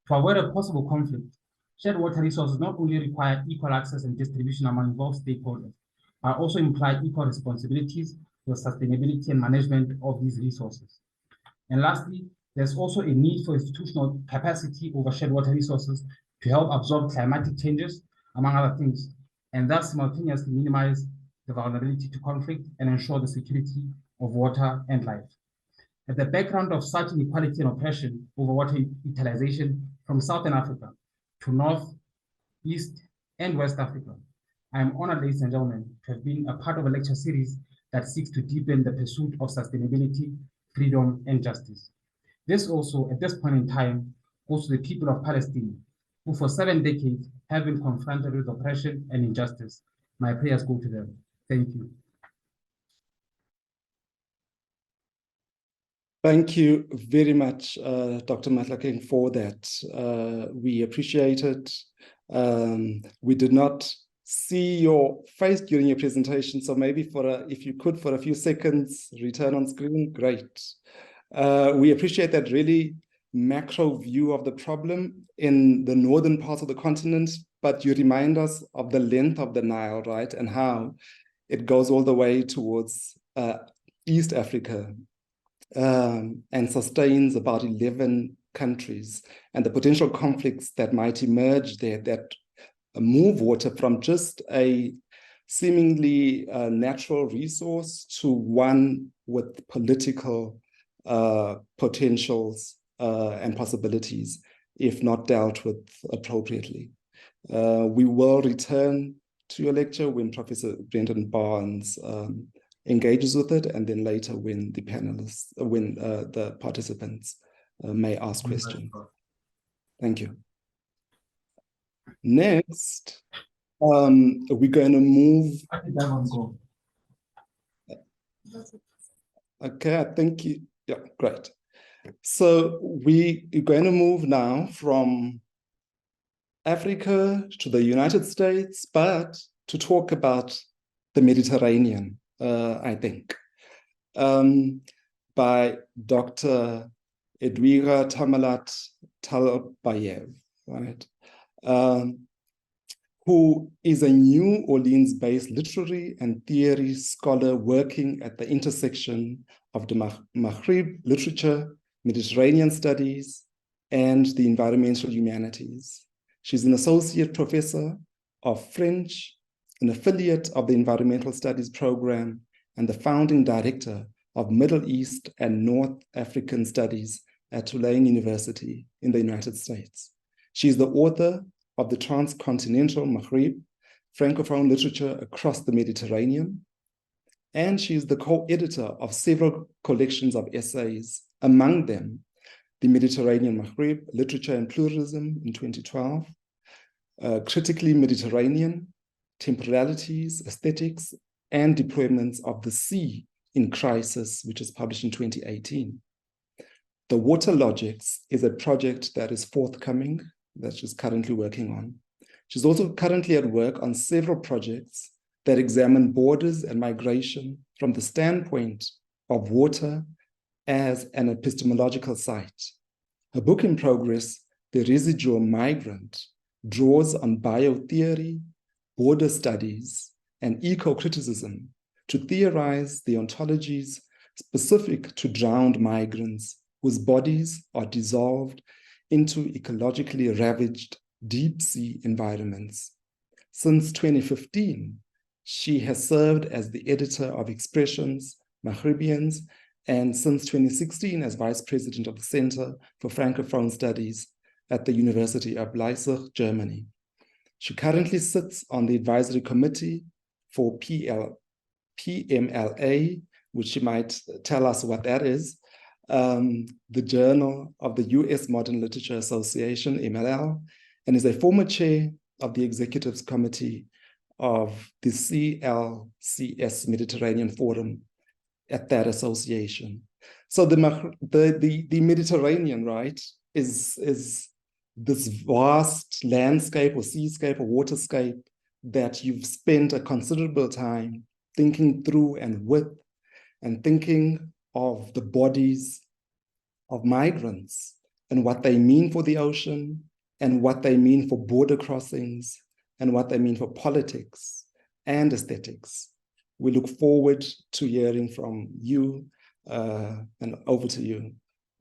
To avoid a possible conflict, shared water resources not only require equal access and distribution among involved stakeholders, but also imply equal responsibilities for sustainability and management of these resources. And lastly, there's also a need for institutional capacity over shared water resources to help absorb climatic changes, among other things, and thus simultaneously minimize the vulnerability to conflict and ensure the security of water and life. At the background of such inequality and oppression over water utilization from Southern Africa to North, East, and West Africa, I am honored, ladies and gentlemen, to have been a part of a lecture series that seeks to deepen the pursuit of sustainability, freedom, and justice. This also, at this point in time, goes to the people of Palestine, who for 7 decades have been confronted with oppression and injustice. My prayers go to them. Thank you. Thank you very much, Dr. Matlakeng, for that. We appreciate it. We did not see your face during your presentation, so maybe if you could, for a few seconds, return on screen, great. We appreciate that really macro view of the problem in the northern part of the continent, but you remind us of the length of the Nile, right? And how it goes all the way towards East Africa and sustains about 11 countries, and the potential conflicts that might emerge there that move water from just a seemingly natural resource to one with political potentials and possibilities if not dealt with appropriately. We will return to your lecture when Professor Brendan Barnes engages with it, and then later when the panelists, when the participants may ask questions. Thank you. Next, we're going to move. Okay, I think you, yeah, great. So we're going to move now from Africa to the United States, but to talk about the Mediterranean. I think, by Dr. Edwira Tamalat Talbayev, right? Who is a New Orleans-based literary and theory scholar working at the intersection of the Maghreb literature, Mediterranean studies, and the environmental humanities. She's an associate professor of French, an affiliate of the Environmental Studies program, and the founding director of Middle East and North African Studies at Tulane University in the United States. She's the author of the Transcontinental Maghreb, Francophone literature across the Mediterranean, and she's the co-editor of several collections of essays, among them the Mediterranean Maghreb, Literature and Pluralism in 2012, Critically Mediterranean, Temporalities, Aesthetics, and Deployments of the Sea in Crisis, which is published in 2018. The Water Logics is a project that is forthcoming, that she's currently working on. She's also currently at work on several projects that examine borders and migration from the standpoint of water as an epistemological site. Her book in progress, The Residual Migrant, draws on biotheory, border studies, and eco-criticism to theorize the ontologies specific to drowned migrants whose bodies are dissolved into ecologically ravaged deep sea environments. Since 2015, she has served as the editor of Expressions, Maghrebians, and since 2016 as vice president of the Center for Francophone Studies at the University of Leipzig, Germany. She currently sits on the advisory committee for PMLA, which she might tell us what that is, the Journal of the US Modern Literature Association, MLL, and is a former chair of the Executives Committee of the CLCS Mediterranean Forum at that association. So the Mediterranean, right, is this vast landscape or seascape or waterscape that you've spent a considerable time thinking through and with, and thinking of the bodies of migrants and what they mean for the ocean and what they mean for border crossings and what they mean for politics and aesthetics. We look forward to hearing from you, and over to you,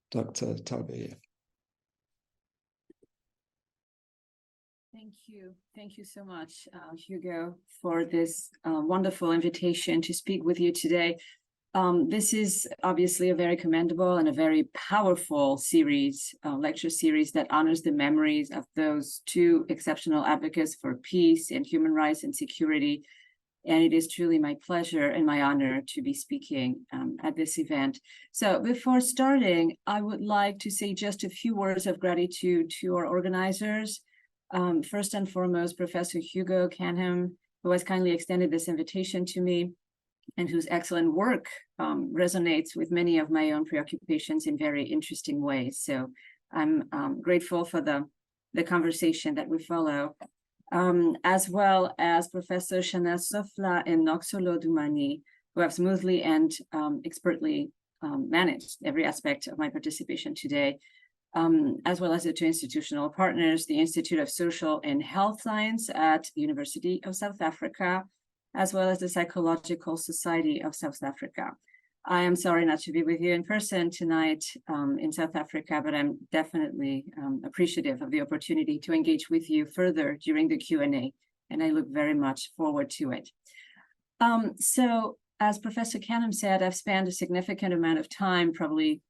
Dr. Talbayev. Thank you so much, Hugo, for this wonderful invitation to speak with you today. This is obviously a very commendable and a very powerful series, lecture series that honors the memories of those two exceptional advocates for peace and human rights and security. And it is truly my pleasure and my honor to be speaking at this event. So before starting, I would like to say just a few words of gratitude to our organizers. First and foremost, Professor Hugo Canham, who has kindly extended this invitation to me, and whose excellent work resonates with many of my own preoccupations in very interesting ways. So I'm grateful for the conversation that we follow, as well as Professor Chanel Sofla and Noxolo Dumani, who have smoothly and expertly managed every aspect of my participation today, as well as the two institutional partners, the Institute of Social and Health Science at the University of South Africa, as well as the Psychological Society of South Africa. I am sorry not to be with you in person tonight in South Africa, but I'm definitely appreciative of the opportunity to engage with you further during the Q&A, and I look very much forward to it. So, as Professor Canham said, I've spent a significant amount of time, probably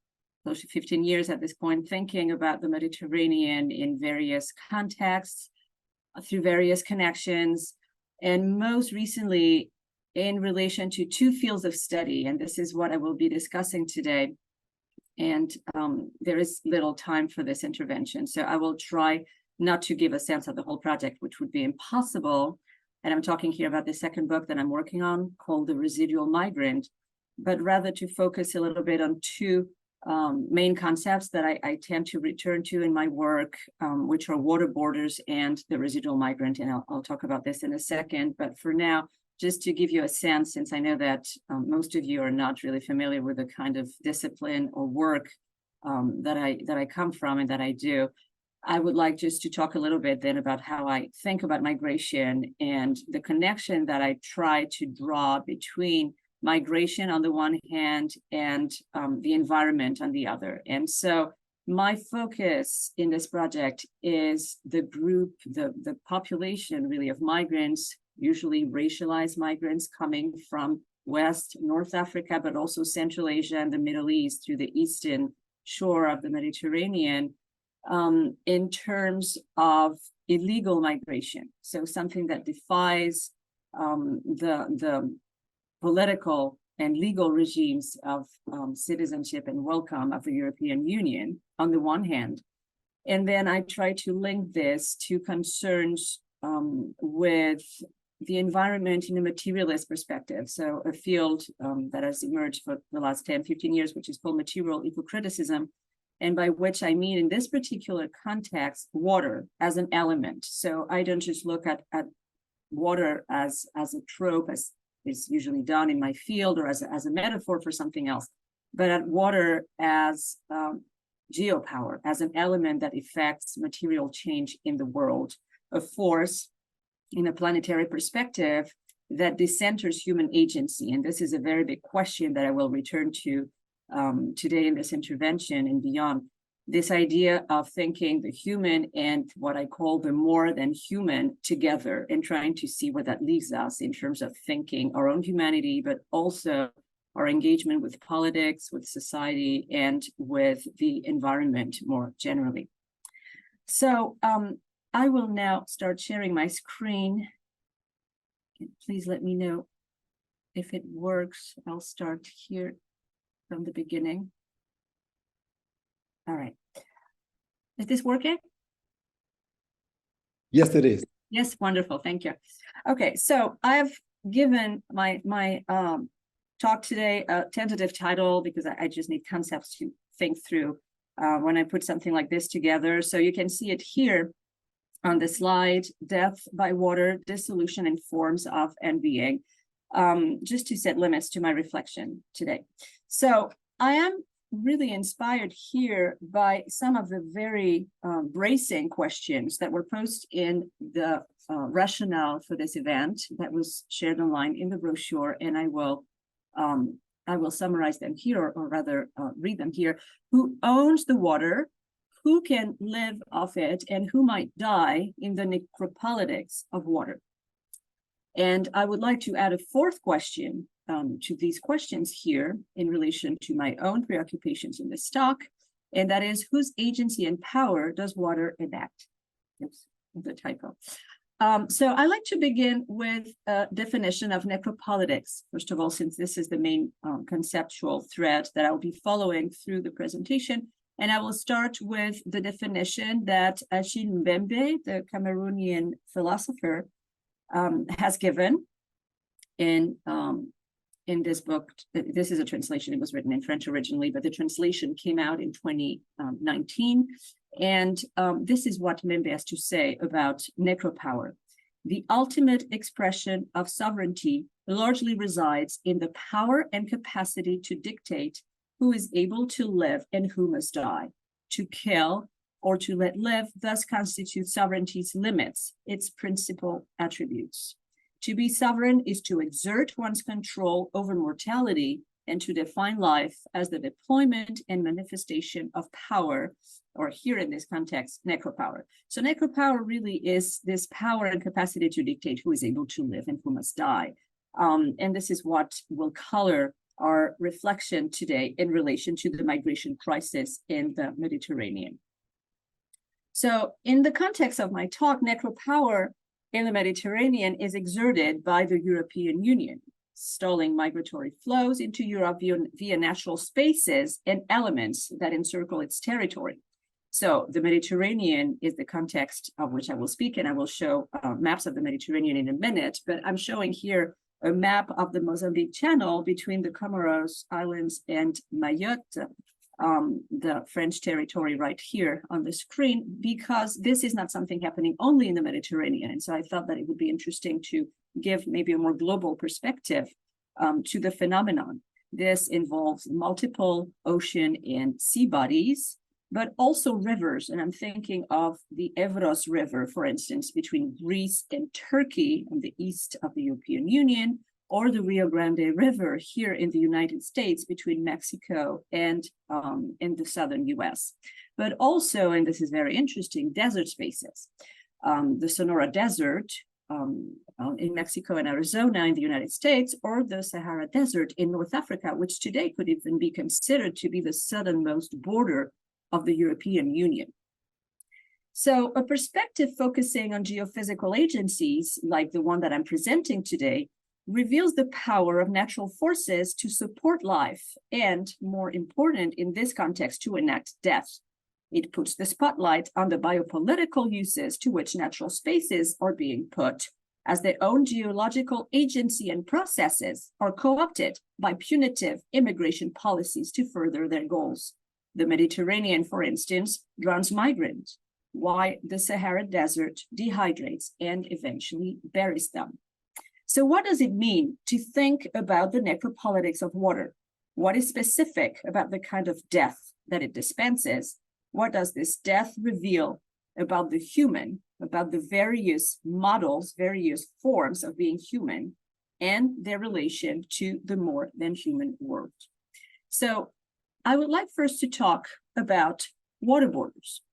close to 15 years at this point, thinking about the Mediterranean in various contexts, through various connections, and most recently in relation to two fields of study, and this is what I will be discussing today. And there is little time for this intervention, so I will try not to give a sense of the whole project, which would be impossible. And I'm talking here about the second book that I'm working on, called The Residual Migrant, but rather to focus a little bit on two main concepts that I tend to return to in my work, which are water borders and the residual migrant, and I'll talk about this in a second. But for now, just to give you a sense, since I know that most of you are not really familiar with the kind of discipline or work that I come from and that I do, I would like just to talk a little bit then about how I think about migration and the connection that I try to draw between migration on the one hand and the environment on the other. And so my focus in this project is the group, the population really of migrants, usually racialized migrants coming from West, North Africa, but also Central Asia and the Middle East through the eastern shore of the Mediterranean, in terms of illegal migration. So something that defies the political and legal regimes of citizenship and welcome of the European Union on the one hand. And then I try to link this to concerns with the environment in a materialist perspective. So a field that has emerged for the last 10, 15 years, which is called material eco-criticism, and by which I mean in this particular context, water as an element. So I don't just look at water as a trope, as is usually done in my field, or as a metaphor for something else, but at water as geopower, as an element that affects material change in the world, a force in a planetary perspective that decenters human agency. And this is a very big question that I will return to today in this intervention and beyond. This idea of thinking the human and what I call the more than human together, and trying to see where that leaves us in terms of thinking our own humanity, but also our engagement with politics, with society, and with the environment more generally. So I will now start sharing my screen. Please let me know if it works. I'll start here from the beginning. All right. Is this working? Yes, it is. Yes, wonderful. Thank you. Okay, so I've given my talk today a tentative title because I just need concepts to think through when I put something like this together. So you can see it here on the slide: death by water, dissolution and forms of envying, just to set limits to my reflection today. So I am really inspired here by some of the very bracing questions that were posed in the rationale for this event that was shared online in the brochure, and I will summarize them here, or rather read them here. Who owns the water? Who can live off it? And who might die in the necropolitics of water? And I would like to add a fourth question to these questions here in relation to my own preoccupations in this talk, and that is, whose agency and power does water enact? Oops, the typo. So I like to begin with a definition of necropolitics, first of all, since this is the main conceptual thread that I will be following through the presentation. And I will start with the definition that Achille Mbembe, the Cameroonian philosopher, has given in this book. This is a translation. It was written in French originally, but the translation came out in 2019. And this is what Mbembe has to say about necropower. The ultimate expression of sovereignty largely resides in the power and capacity to dictate who is able to live and who must die. To kill or to let live thus constitutes sovereignty's limits, its principal attributes. To be sovereign is to exert one's control over mortality and to define life as the deployment and manifestation of power, or here in this context, necropower. So necropower really is this power and capacity to dictate who is able to live and who must die. And this is what will color our reflection today in relation to the migration crisis in the Mediterranean. So in the context of my talk, necropower in the Mediterranean is exerted by the European Union, stalling migratory flows into Europe via natural spaces and elements that encircle its territory. So the Mediterranean is the context of which I will speak, and I will show maps of the Mediterranean in a minute, but I'm showing here a map of the Mozambique Channel between the Comoros Islands and Mayotte, the French territory right here on the screen, because this is not something happening only in the Mediterranean. And so I felt that it would be interesting to give maybe a more global perspective to the phenomenon. This involves multiple ocean and sea bodies, but also rivers. And I'm thinking of the Evros River, for instance, between Greece and Turkey on the east of the European Union, or the Rio Grande River here in the United States between Mexico and in the southern US. But also, and this is very interesting, desert spaces. The Sonora Desert in Mexico and Arizona in the United States, or the Sahara Desert in North Africa, which today could even be considered to be the southernmost border of the European Union. So a perspective focusing on geophysical agencies, like the one that I'm presenting today, reveals the power of natural forces to support life and, more important in this context, to enact death. It puts the spotlight on the biopolitical uses to which natural spaces are being put, as their own geological agency and processes are co-opted by punitive immigration policies to further their goals. The Mediterranean, for instance, drowns migrants, while the Sahara Desert dehydrates and eventually buries them. So what does it mean to think about the necropolitics of water? What is specific about the kind of death that it dispenses? What does this death reveal about the human, about the various models, various forms of being human, and their relation to the more than human world? So I would like first to talk about water borders,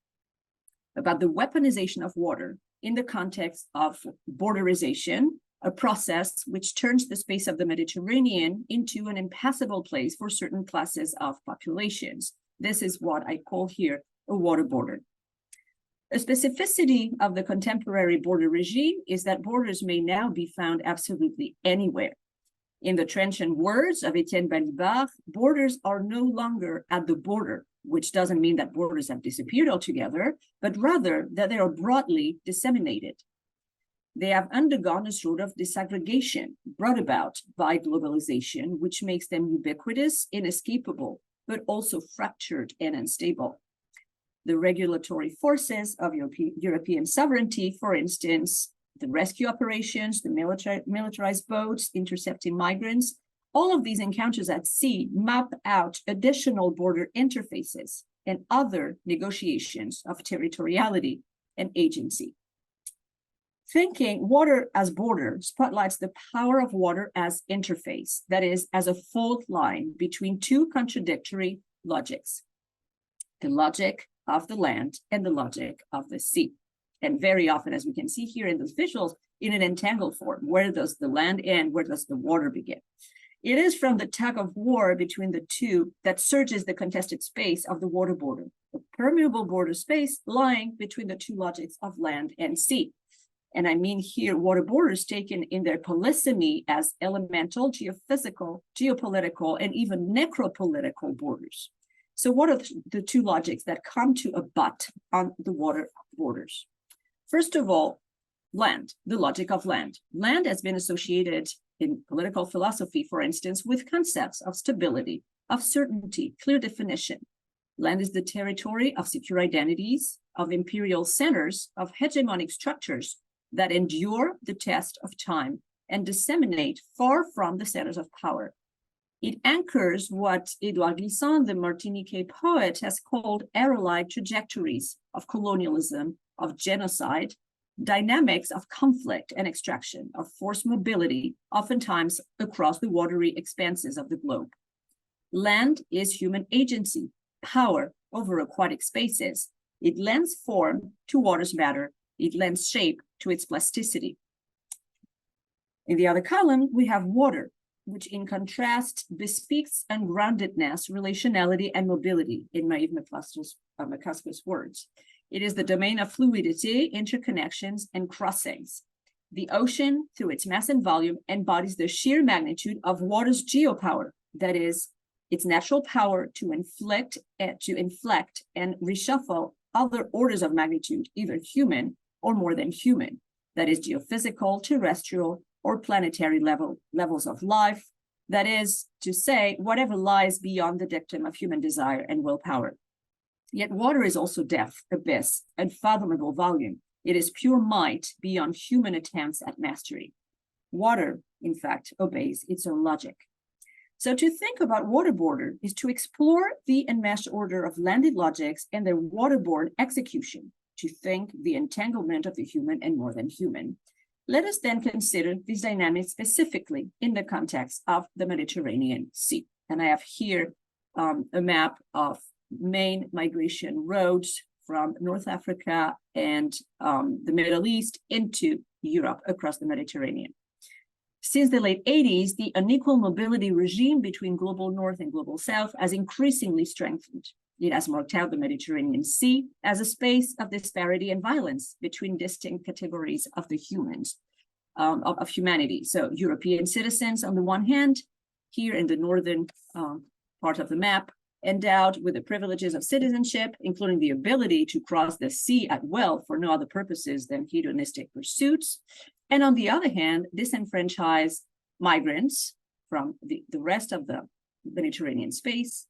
about the weaponization of water in the context of borderization, a process which turns the space of the Mediterranean into an impassable place for certain classes of populations. This is what I call here a water border. A specificity of the contemporary border regime is that borders may now be found absolutely anywhere. In the trenchant words of Etienne Balibar, borders are no longer at the border, which doesn't mean that borders have disappeared altogether, but rather that they are broadly disseminated. They have undergone a sort of disaggregation brought about by globalization, which makes them ubiquitous, inescapable, but also fractured and unstable. The regulatory forces of European sovereignty, for instance, the rescue operations, the militarized boats intercepting migrants, all of these encounters at sea map out additional border interfaces and other negotiations of territoriality and agency. Thinking water as border spotlights the power of water as interface, that is, as a fault line between two contradictory logics, the logic of the land and the logic of the sea. And very often, as we can see here in those visuals, in an entangled form, where does the land end, where does the water begin? It is from the tug of war between the two that surges the contested space of the water border, a permeable border space lying between the two logics of land and sea. And I mean here water borders taken in their polysemy as elemental, geophysical, geopolitical, and even necropolitical borders. So what are the two logics that come to abut on the water borders? First of all, land, the logic of land. Land has been associated in political philosophy, for instance, with concepts of stability, of certainty, clear definition. Land is the territory of secure identities, of imperial centers, of hegemonic structures that endure the test of time and disseminate far from the centers of power. It anchors what Edouard Glissant, the Martinique poet, has called arrow-like trajectories of colonialism, of genocide, dynamics of conflict and extraction, of forced mobility, oftentimes across the watery expanses of the globe. Land is human agency, power over aquatic spaces. It lends form to water's matter. It lends shape to its plasticity. In the other column, we have water, which in contrast bespeaks ungroundedness, relationality, and mobility, in Maeve McCuskey's words. It is the domain of fluidity, interconnections, and crossings. The ocean, through its mass and volume, embodies the sheer magnitude of water's geopower, that is, its natural power to inflect and reshuffle other orders of magnitude, either human or more than human, that is geophysical, terrestrial, or planetary levels of life, that is to say, whatever lies beyond the dictum of human desire and willpower. Yet water is also depth, abyss, unfathomable volume. It is pure might beyond human attempts at mastery. Water, in fact, obeys its own logic. So to think about water border is to explore the enmeshed order of landed logics and their waterborne execution, to think the entanglement of the human and more than human. Let us then consider these dynamics specifically in the context of the Mediterranean Sea. And I have here a map of main migration roads from North Africa and the Middle East into Europe across the Mediterranean. Since the late 80s, the unequal mobility regime between global North and global South has increasingly strengthened. It has marked out the Mediterranean Sea as a space of disparity and violence between distinct categories of the humans, of humanity. So European citizens on the one hand, here in the northern part of the map, endowed with the privileges of citizenship, including the ability to cross the sea at will for no other purposes than hedonistic pursuits. And on the other hand, disenfranchised migrants from the rest of the Mediterranean space,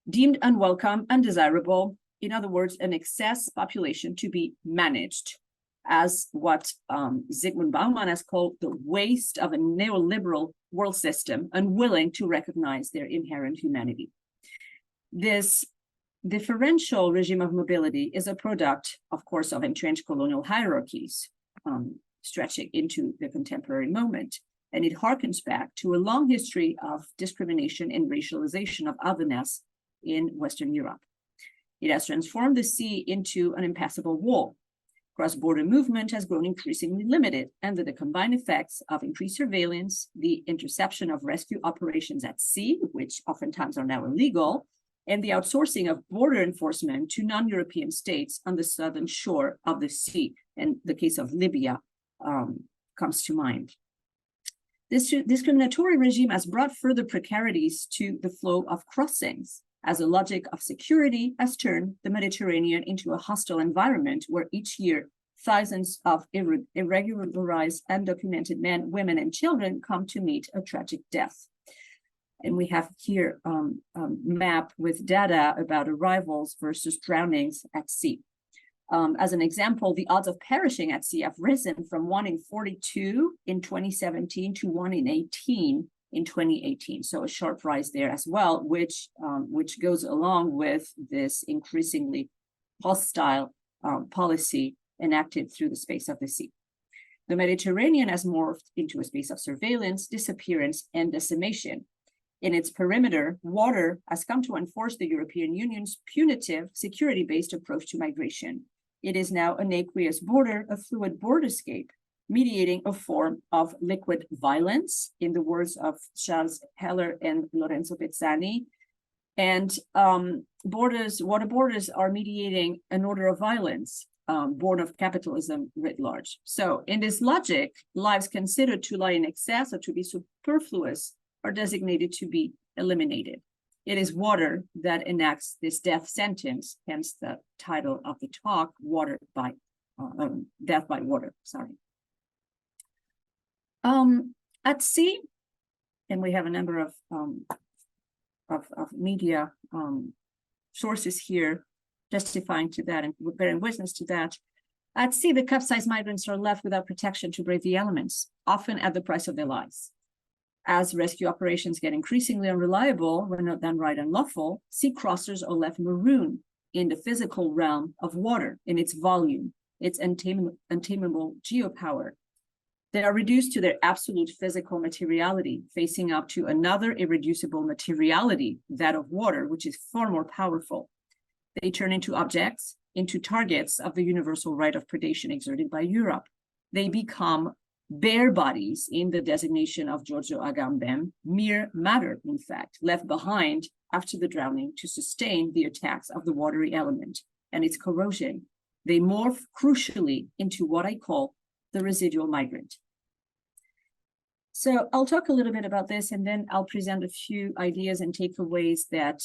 deemed unwelcome, undesirable, in other words, an excess population to be managed, as what Zygmunt Bauman has called the waste of a neoliberal world system, unwilling to recognize their inherent humanity. This differential regime of mobility is a product, of course, of entrenched colonial hierarchies, stretching into the contemporary moment. And it harkens back to a long history of discrimination and racialization of otherness in Western Europe. It has transformed the sea into an impassable wall. Cross-border movement has grown increasingly limited under the combined effects of increased surveillance, the interception of rescue operations at sea, which oftentimes are now illegal, and the outsourcing of border enforcement to non-European states on the southern shore of the sea. And the case of Libya comes to mind. This discriminatory regime has brought further precarities to the flow of crossings, as a logic of security has turned the Mediterranean into a hostile environment where each year thousands of irregularized, undocumented men, women, and children come to meet a tragic death. And we have here a map with data about arrivals versus drownings at sea. As an example, the odds of perishing at sea have risen from 1 in 42 in 2017 to 1 in 18 in 2018. So a sharp rise there as well, which goes along with this increasingly hostile policy enacted through the space of the sea. The Mediterranean has morphed into a space of surveillance, disappearance, and decimation. In its perimeter, water has come to enforce the European Union's punitive, security-based approach to migration. It is now an aqueous border, a fluid borderscape, mediating a form of liquid violence, in the words of Charles Heller and Lorenzo Pezzani. And water borders are mediating an order of violence, born of capitalism writ large. So in this logic, lives considered to lie in excess or to be superfluous are designated to be eliminated. It is water that enacts this death sentence, hence the title of the talk, Death by Water, sorry. At sea, and we have a number of media sources here testifying to that and bearing witness to that. At sea, the capsized migrants are left without protection to brave the elements, often at the price of their lives. As rescue operations get increasingly unreliable when not done right and lawful, sea crossers are left marooned in the physical realm of water, in its volume, its untamable geopower. They are reduced to their absolute physical materiality, facing up to another irreducible materiality, that of water, which is far more powerful. They turn into objects, into targets of the universal right of predation exerted by Europe. They become bare bodies in the designation of Giorgio Agamben, mere matter, in fact, left behind after the drowning to sustain the attacks of the watery element and its corrosion. They morph crucially into what I call the residual migrant. So I'll talk a little bit about this, and then I'll present a few ideas and takeaways that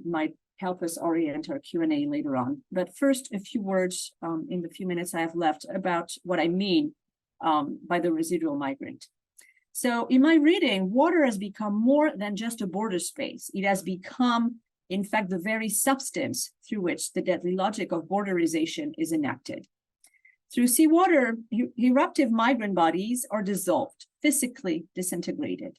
might help us orient our Q&A later on. But first, a few words in the few minutes I have left about what I mean by the residual migrant. So in my reading, water has become more than just a border space. It has become, in fact, the very substance through which the deadly logic of borderization is enacted. Through seawater, eruptive migrant bodies are dissolved, physically disintegrated.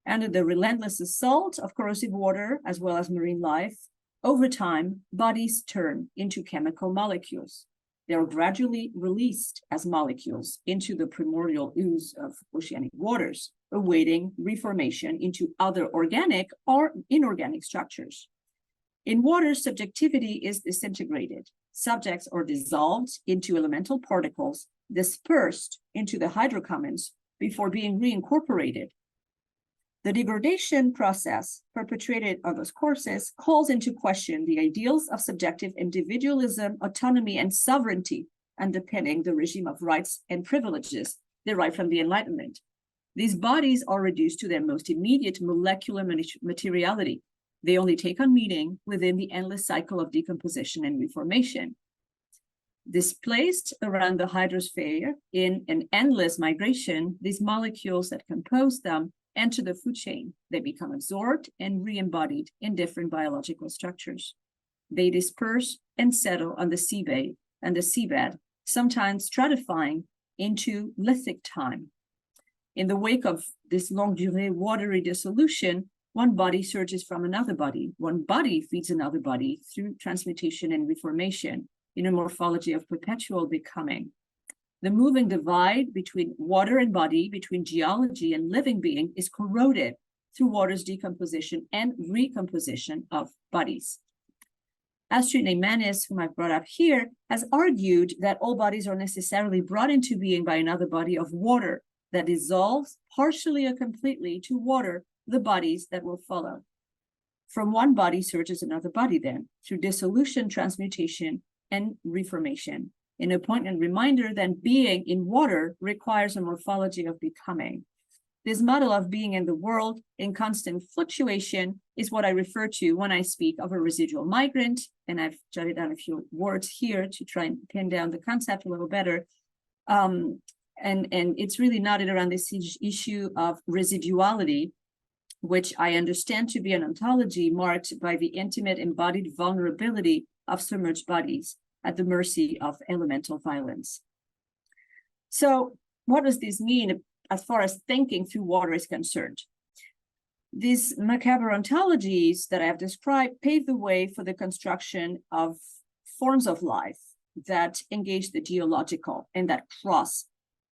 Under the relentless assault of corrosive water, as well as marine life, over time, bodies turn into chemical molecules. They are gradually released as molecules into the primordial ooze of oceanic waters, awaiting reformation into other organic or inorganic structures. In water, subjectivity is disintegrated. Subjects are dissolved into elemental particles, dispersed into the hydrocarbons before being reincorporated. The degradation process perpetrated on those courses calls into question the ideals of subjective individualism, autonomy, and sovereignty underpinning the regime of rights and privileges derived from the Enlightenment. These bodies are reduced to their most immediate molecular materiality. They only take on meaning within the endless cycle of decomposition and reformation. Displaced around the hydrosphere in an endless migration, these molecules that compose them enter the food chain. They become absorbed and re-embodied in different biological structures. They disperse and settle on the seabed and the seabed, sometimes stratifying into lithic time. In the wake of this longue durée watery dissolution, one body surges from another body. One body feeds another body through transmutation and reformation in a morphology of perpetual becoming. The moving divide between water and body, between geology and living being, is corroded through water's decomposition and recomposition of bodies. Astrid Neymanis, whom I've brought up here, has argued that all bodies are necessarily brought into being by another body of water that dissolves partially or completely to water the bodies that will follow. From one body surges another body then, through dissolution, transmutation, and reformation. In a poignant reminder that being in water requires a morphology of becoming. This model of being in the world in constant fluctuation is what I refer to when I speak of a residual migrant, and I've jotted down a few words here to try and pin down the concept a little better. And it's really knotted around this issue of residuality, which I understand to be an ontology marked by the intimate embodied vulnerability of submerged bodies at the mercy of elemental violence. So what does this mean as far as thinking through water is concerned? These macabre ontologies that I have described pave the way for the construction of forms of life that engage the geological and that cross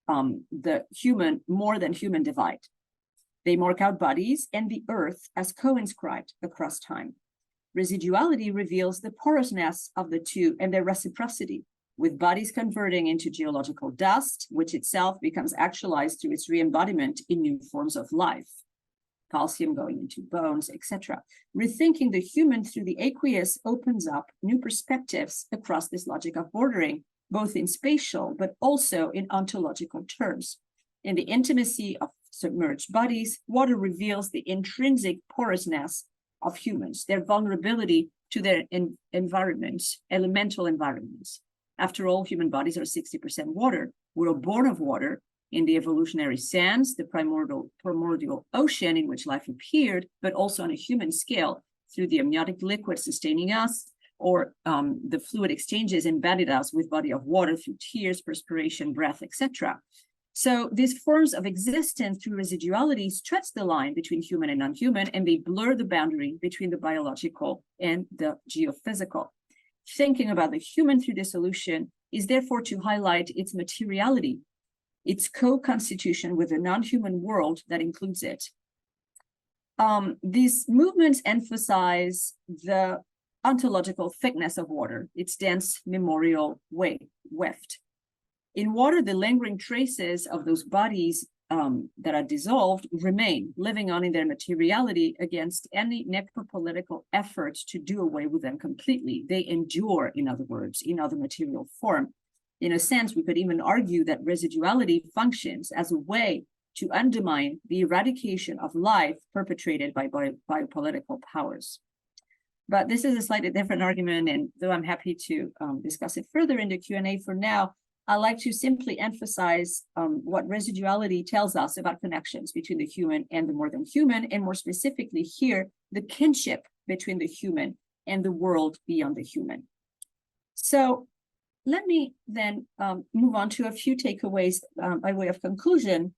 the human, more than human divide. They mark out bodies and the earth as co-inscribed across time. Residuality reveals the porousness of the two and their reciprocity, with bodies converting into geological dust, which itself becomes actualized through its re-embodiment in new forms of life, calcium going into bones, etc. Rethinking the human through the aqueous opens up new perspectives across this logic of bordering, both in spatial, but also in ontological terms. In the intimacy of submerged bodies, water reveals the intrinsic porousness of humans, their vulnerability to their environments, elemental environments. After all, human bodies are 60% water. We're born of water in the evolutionary sense, the primordial ocean in which life appeared, but also on a human scale through the amniotic liquid sustaining us, or the fluid exchanges embedded us with body of water through tears, perspiration, breath, etc. So these forms of existence through residuality stretch the line between human and non-human, and they blur the boundary between the biological and the geophysical. Thinking about the human through dissolution is therefore to highlight its materiality, its co-constitution with the non-human world that includes it. These movements emphasize the ontological thickness of water, its dense memorial weft. In water, the lingering traces of those bodies that are dissolved remain, living on in their materiality against any necropolitical effort to do away with them completely. They endure, in other words, in other material form. In a sense, we could even argue that residuality functions as a way to undermine the eradication of life perpetrated by biopolitical powers. But this is a slightly different argument, and though I'm happy to discuss it further in the Q&A, for now, I like to simply emphasize what residuality tells us about connections between the human and the more than human, and more specifically here, the kinship between the human and the world beyond the human. So let me then move on to a few takeaways by way of conclusion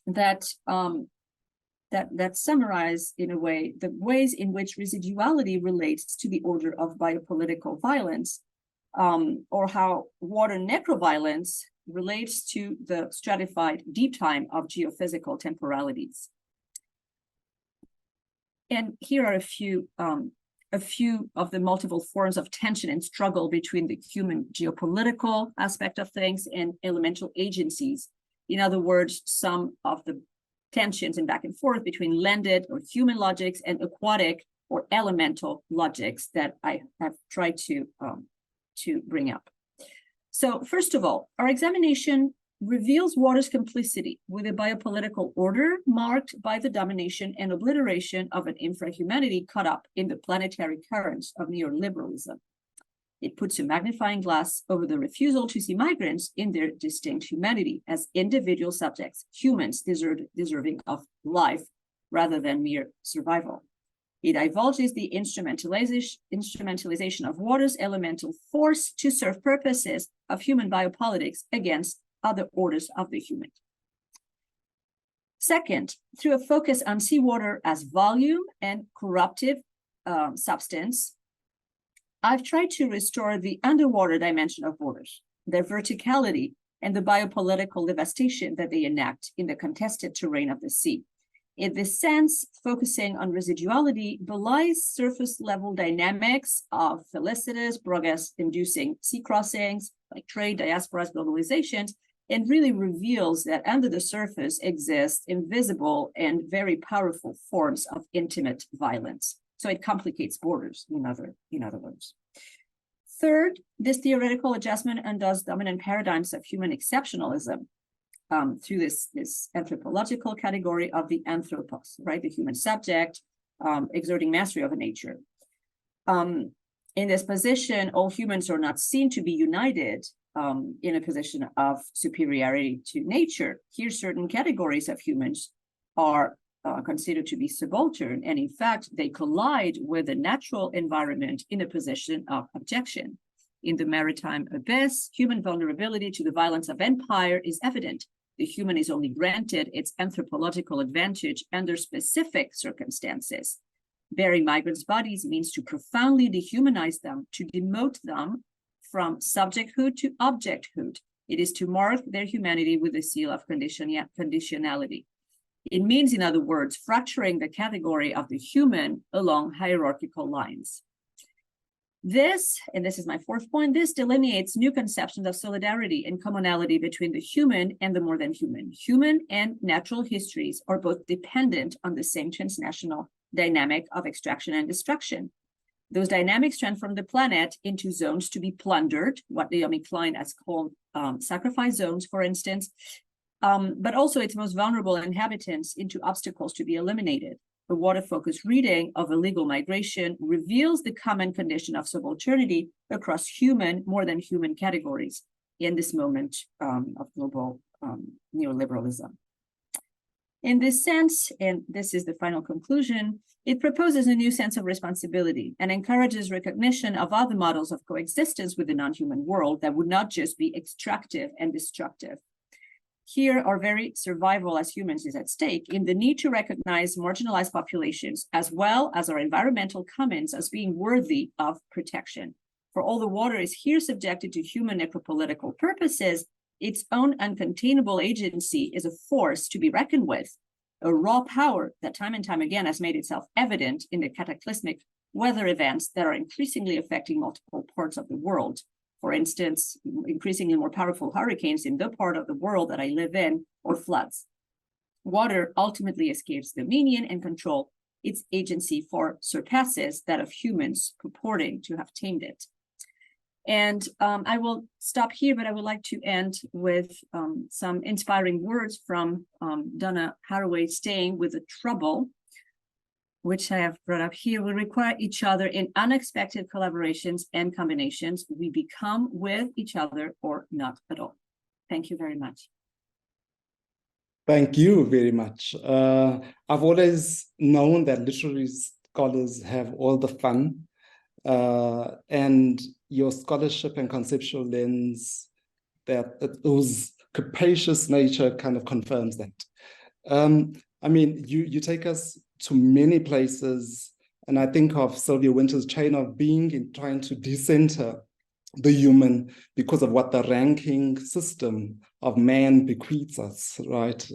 that that summarize in a way the ways in which residuality relates to the order of biopolitical violence, or how water necroviolence relates to the stratified deep time of geophysical temporalities. And here are a few of the multiple forms of tension and struggle between the human geopolitical aspect of things and elemental agencies. In other words, some of the tensions and back and forth between landed or human logics and aquatic or elemental logics that I have tried to bring up. So first of all, our examination reveals water's complicity with a biopolitical order marked by the domination and obliteration of an infrahumanity caught up in the planetary currents of neoliberalism. It puts a magnifying glass over the refusal to see migrants in their distinct humanity as individual subjects, humans deserving of life rather than mere survival. It divulges the instrumentalization of water's elemental force to serve purposes of human biopolitics against other orders of the human. Second, through a focus on seawater as volume and corruptive substance, I've tried to restore the underwater dimension of waters, their verticality, and the biopolitical devastation that they enact in the contested terrain of the sea. In this sense, focusing on residuality belies surface level dynamics of felicitous, progress-inducing sea crossings, like trade, diasporas, globalizations, and really reveals that under the surface exist invisible and very powerful forms of intimate violence. So it complicates borders, in other words. Third, this theoretical adjustment undoes dominant paradigms of human exceptionalism through this anthropological category of the anthropos, right? The human subject exerting mastery over nature. In this position, all humans are not seen to be united in a position of superiority to nature. Here, certain categories of humans are considered to be subaltern, and in fact, they collide with the natural environment in a position of objection. In the maritime abyss, human vulnerability to the violence of empire is evident. The human is only granted its anthropological advantage under specific circumstances. Bearing migrants' bodies means to profoundly dehumanize them, to demote them from subjecthood to objecthood. It is to mark their humanity with a seal of conditionality. It means, in other words, fracturing the category of the human along hierarchical lines. This, and this is my fourth point, this delineates new conceptions of solidarity and commonality between the human and the more than human. Human and natural histories are both dependent on the same transnational dynamic of extraction and destruction. Those dynamics transform the planet into zones to be plundered, what Naomi Klein has called sacrifice zones, for instance, but also its most vulnerable inhabitants into obstacles to be eliminated. The water-focused reading of illegal migration reveals the common condition of subalternity across human, more than human categories in this moment of global neoliberalism. In this sense, and this is the final conclusion, it proposes a new sense of responsibility and encourages recognition of other models of coexistence with the non-human world that would not just be extractive and destructive. Here, our very survival as humans is at stake in the need to recognize marginalized populations as well as our environmental commons as being worthy of protection. For all the water is here subjected to human necropolitical purposes, its own uncontainable agency is a force to be reckoned with, a raw power that time and time again has made itself evident in the cataclysmic weather events that are increasingly affecting multiple parts of the world. For instance, increasingly more powerful hurricanes in the part of the world that I live in, or floods. Water ultimately escapes dominion and control. Its agency far surpasses that of humans purporting to have tamed it. And I will stop here, but I would like to end with some inspiring words from Donna Haraway, staying with the trouble, which I have brought up here. We require each other in unexpected collaborations and combinations. We become with each other or not at all. Thank you very much. Thank you very much. I've always known that literary scholars have all the fun. and your scholarship and conceptual lens, that whose capacious nature kind of confirms that. I mean, you take us to many places, and I think of Sylvia Wynter's chain of being in trying to decenter the human because of what the ranking system of man bequeaths us, right?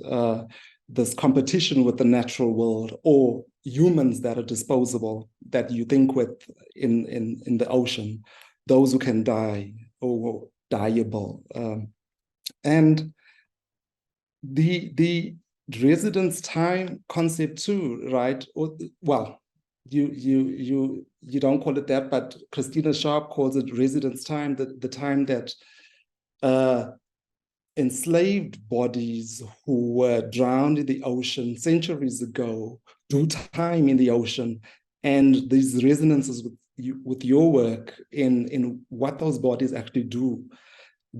This competition with the natural world, or humans that are disposable, that you think with in the ocean, those who can die or dieable. And the residence time concept too, right? Well, you don't call it that, but Christina Sharp calls it residence time, the time that enslaved bodies who were drowned in the ocean centuries ago do time in the ocean, and these resonances with your work in what those bodies actually do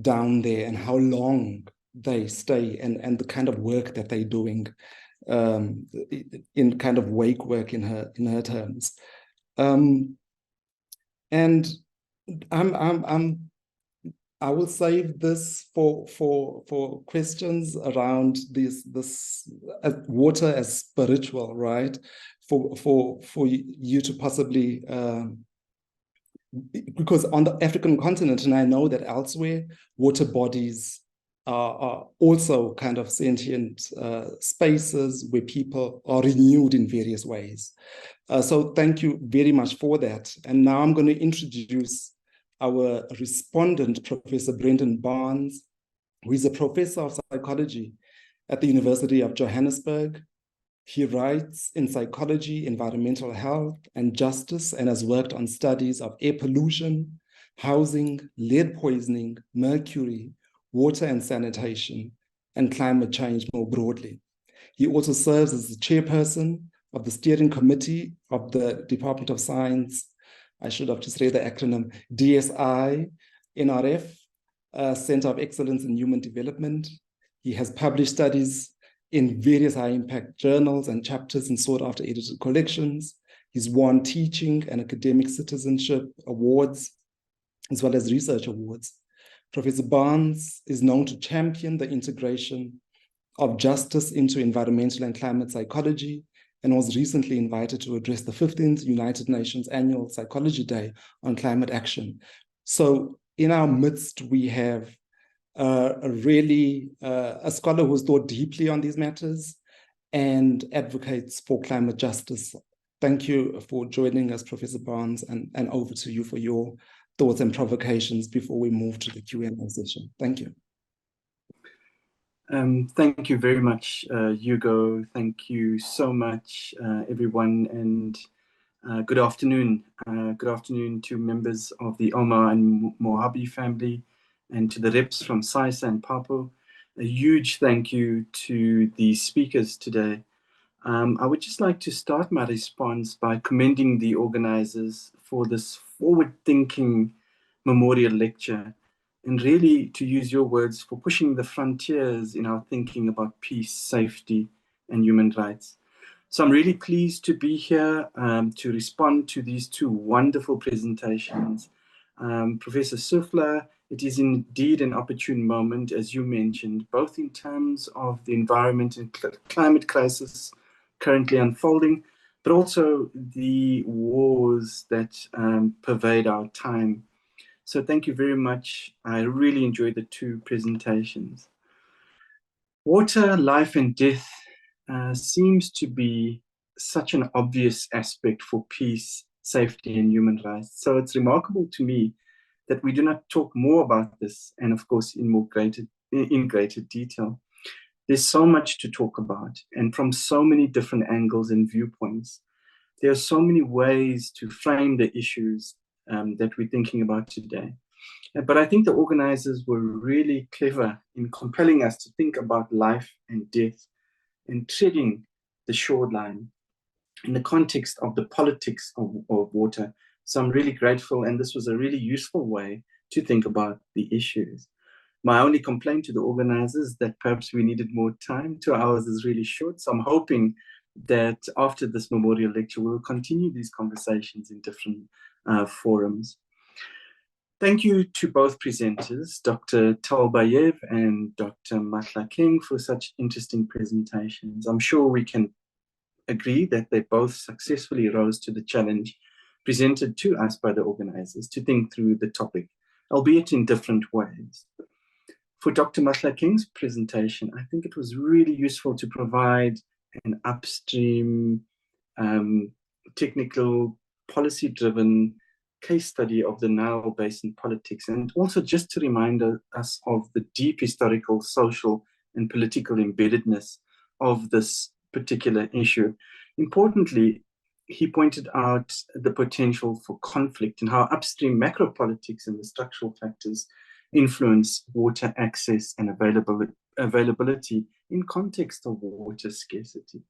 down there and how long they stay, and the kind of work that they're doing, in kind of wake work in her terms. And I will save this for questions around this water as spiritual, right? For you to possibly, because on the African continent, and I know that elsewhere, water bodies are also kind of sentient spaces where people are renewed in various ways. So thank you very much for that. And now I'm going to introduce our respondent, Professor Brendan Barnes, who is a professor of psychology at the University of Johannesburg. He writes in psychology, environmental health, and justice, and has worked on studies of air pollution, housing, lead poisoning, mercury, water and sanitation, and climate change more broadly. He also serves as the chairperson of the steering committee of the Department of Science, I should have just read the acronym, DSI, NRF, Center of Excellence in Human Development. He has published studies in various high-impact journals and chapters in sought-after edited collections. He's won teaching and academic citizenship awards, as well as research awards. Professor Barnes is known to champion the integration of justice into environmental and climate psychology, and was recently invited to address the 15th United Nations Annual Psychology Day on climate action. So in our midst, we have a scholar who's thought deeply on these matters and advocates for climate justice. Thank you for joining us, Professor Barnes, and over to you for your thoughts and provocations before we move to the Q&A session. Thank you. Thank you very much, Hugo. Thank you so much, everyone, and good afternoon. Good afternoon to members of the Omar and Moabi family, and to the reps from SAISA and PAPO. A huge thank you to the speakers today. I would just like to start my response by commending the organizers for this forward-thinking memorial lecture, and really, to use your words, for pushing the frontiers in our thinking about peace, safety, and human rights. So I'm really pleased to be here to respond to these two wonderful presentations. Professor Sufla, it is indeed an opportune moment, as you mentioned, both in terms of the environment and climate crisis currently unfolding, but also the wars that pervade our time. So thank you very much. I really enjoyed the two presentations. Water, life and death seems to be such an obvious aspect for peace, safety and human rights. So it's remarkable to me that we do not talk more about this, and of course in greater detail. There's so much to talk about, and from so many different angles and viewpoints. There are so many ways to frame the issues that we're thinking about today. But I think the organizers were really clever in compelling us to think about life and death and treading the shoreline in the context of the politics of water. So I'm really grateful, and this was a really useful way to think about the issues. My only complaint to the organizers is that perhaps we needed more time. 2 hours is really short, so I'm hoping that after this memorial lecture, we'll continue these conversations in different forums. Thank you to both presenters, Dr. Talbayev and Dr. Matla King, for such interesting presentations. I'm sure we can agree that they both successfully rose to the challenge presented to us by the organizers to think through the topic, albeit in different ways. For Dr. Matla King's presentation, I think it was really useful to provide an upstream, technical, policy-driven case study of the Nile Basin politics, and also just to remind us of the deep historical, social, and political embeddedness of this particular issue. Importantly, he pointed out the potential for conflict and how upstream macro politics and the structural factors influence water access and availability in context of water scarcity.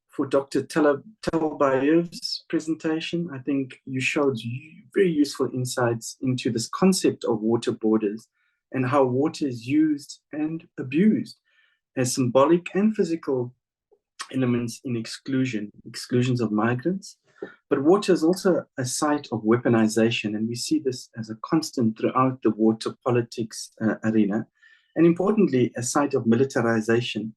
For Dr. Talbayev's presentation, I think you showed very useful insights into this concept of water borders and how water is used and abused as symbolic and physical elements in exclusions of migrants. But water is also a site of weaponization, and we see this as a constant throughout the water politics arena, and importantly, a site of militarization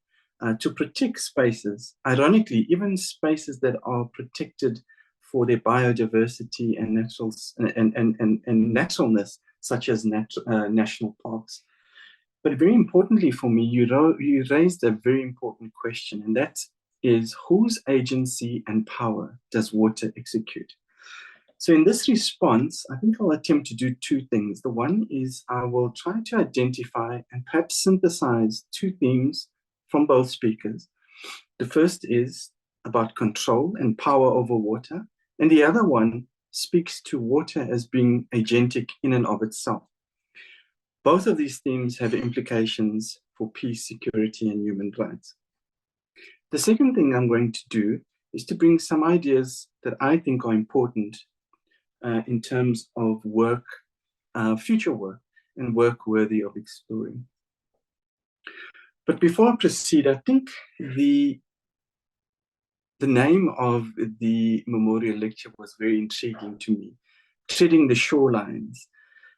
to protect spaces, ironically, even spaces that are protected for their biodiversity and naturalness, such as national parks. But very importantly for me, you raised a very important question, and that is, whose agency and power does water execute? So in this response, I think I'll attempt to do two things. The one is I will try to identify and perhaps synthesize two themes from both speakers. The first is about control and power over water, and the other one speaks to water as being agentic in and of itself. Both of these themes have implications for peace, security, and human rights. The second thing I'm going to do is to bring some ideas that I think are important in terms of work, future work, and work worthy of exploring. But before I proceed, I think the name of the memorial lecture was very intriguing to me, Treading the Shorelines.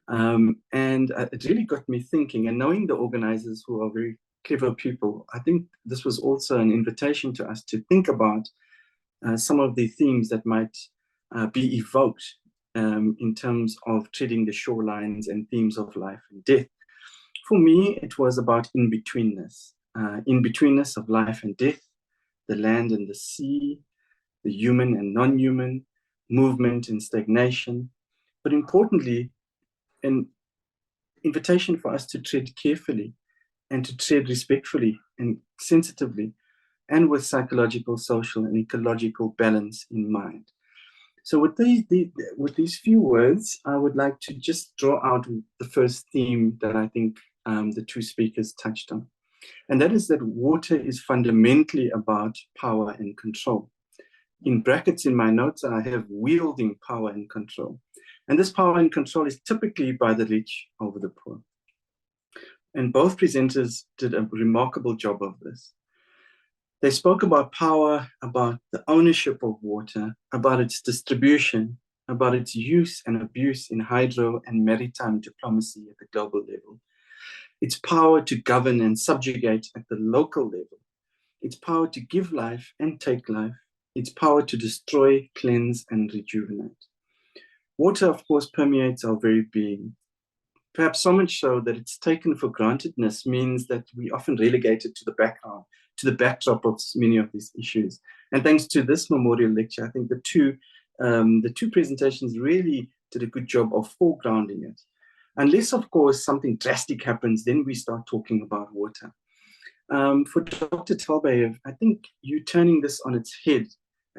And it really got me thinking, and knowing the organizers, who are very clever people, I think this was also an invitation to us to think about some of the themes that might be evoked in terms of treading the shorelines and themes of life and death. For me, it was about in-betweenness of life and death, the land and the sea, the human and non-human, movement and stagnation, but importantly, an invitation for us to tread carefully and to tread respectfully and sensitively, and with psychological, social, and ecological balance in mind. So with these few words, I would like to just draw out the first theme that I think the two speakers touched on. And that is that water is fundamentally about power and control. In brackets in my notes, I have wielding power and control. And this power and control is typically by the rich over the poor. And both presenters did a remarkable job of this. They spoke about power, about the ownership of water, about its distribution, about its use and abuse in hydro and maritime diplomacy at the global level, its power to govern and subjugate at the local level, its power to give life and take life, its power to destroy, cleanse, and rejuvenate. Water, of course, permeates our very being. Perhaps so much so that its taken for grantedness means that we often relegate it to the background, to the backdrop of many of these issues. And thanks to this memorial lecture, I think the two presentations really did a good job of foregrounding it. Unless, of course, something drastic happens, then we start talking about water. For Dr. Talbayev, I think you turning this on its head,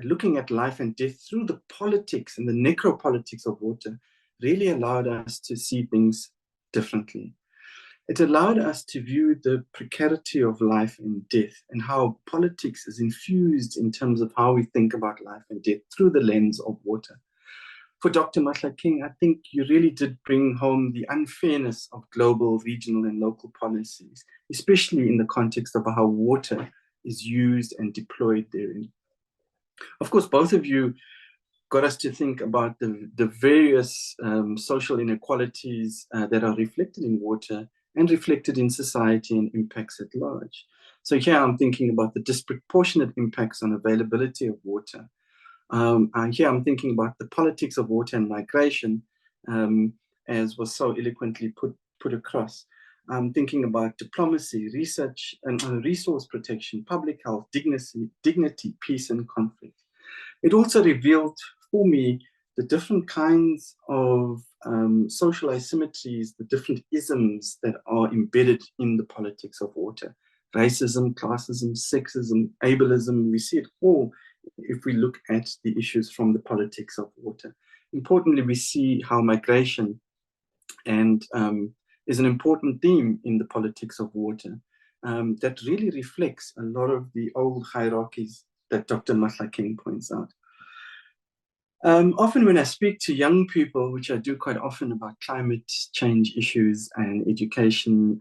looking at life and death through the politics and the necropolitics of water, really allowed us to see things differently. It allowed us to view the precarity of life and death and how politics is infused in terms of how we think about life and death through the lens of water. For Dr. Matla King, I think you really did bring home the unfairness of global, regional, and local policies, especially in the context of how water is used and deployed therein. Of course, both of you got us to think about the various social inequalities that are reflected in water and reflected in society and impacts at large. So here I'm thinking about the disproportionate impacts on availability of water. And here I'm thinking about the politics of water and migration, as was so eloquently put across. I'm thinking about diplomacy, research, and resource protection, public health, dignity, peace, and conflict. It also revealed for me the different kinds of social asymmetries, the different isms that are embedded in the politics of water. Racism, classism, sexism, ableism, we see it all if we look at the issues from the politics of water. Importantly, we see how migration is an important theme in the politics of water that really reflects a lot of the old hierarchies that Dr. Mahlakeng points out. Often when I speak to young people, which I do quite often about climate change issues and education,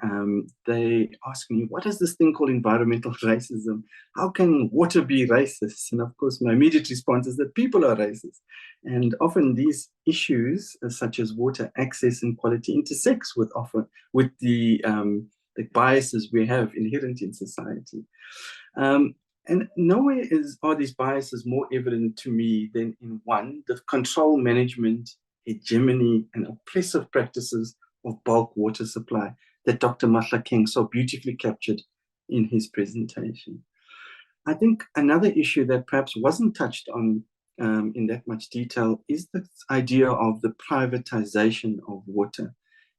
they ask me, what is this thing called environmental racism? How can water be racist? And of course, my immediate response is that people are racist. And often these issues, such as water access and quality, intersects with the biases we have inherent in society. And nowhere are these biases more evident to me than in one, the control management, hegemony, and oppressive practices of bulk water supply that Dr. Mahlakeng so beautifully captured in his presentation. I think another issue that perhaps wasn't touched on in that much detail is the idea of the privatization of water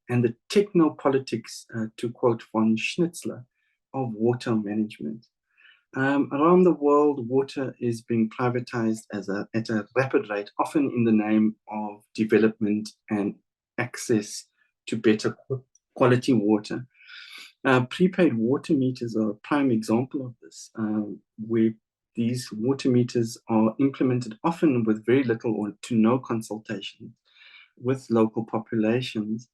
and the technopolitics, to quote von Schnitzler, of water management. Around the world, water is being privatized at a rapid rate, often in the name of development and access to better quality water. Prepaid water meters are a prime example of this, where these water meters are implemented often with very little or to no consultation with local populations.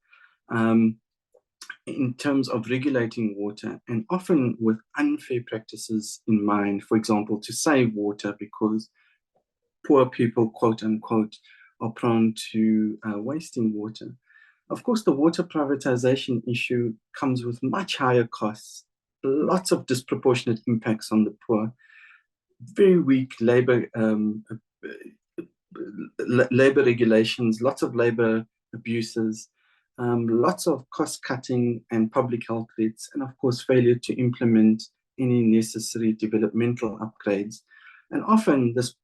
In terms of regulating water, and often with unfair practices in mind, for example, to save water because poor people, quote unquote, are prone to wasting water. Of course, the water privatization issue comes with much higher costs, lots of disproportionate impacts on the poor, very weak labor regulations, lots of labor abuses, lots of cost cutting and public health threats, and of course, failure to implement any necessary developmental upgrades. And often this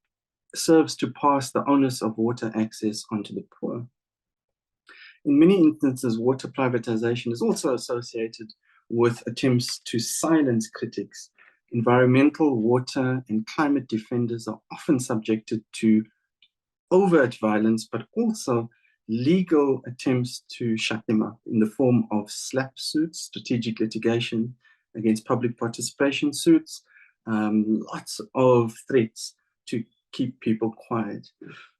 serves to pass the onus of water access onto the poor. In many instances, water privatization is also associated with attempts to silence critics. Environmental, water, and climate defenders are often subjected to overt violence, but also legal attempts to shut them up in the form of SLAP suits, strategic litigation against public participation suits, lots of threats to keep people quiet.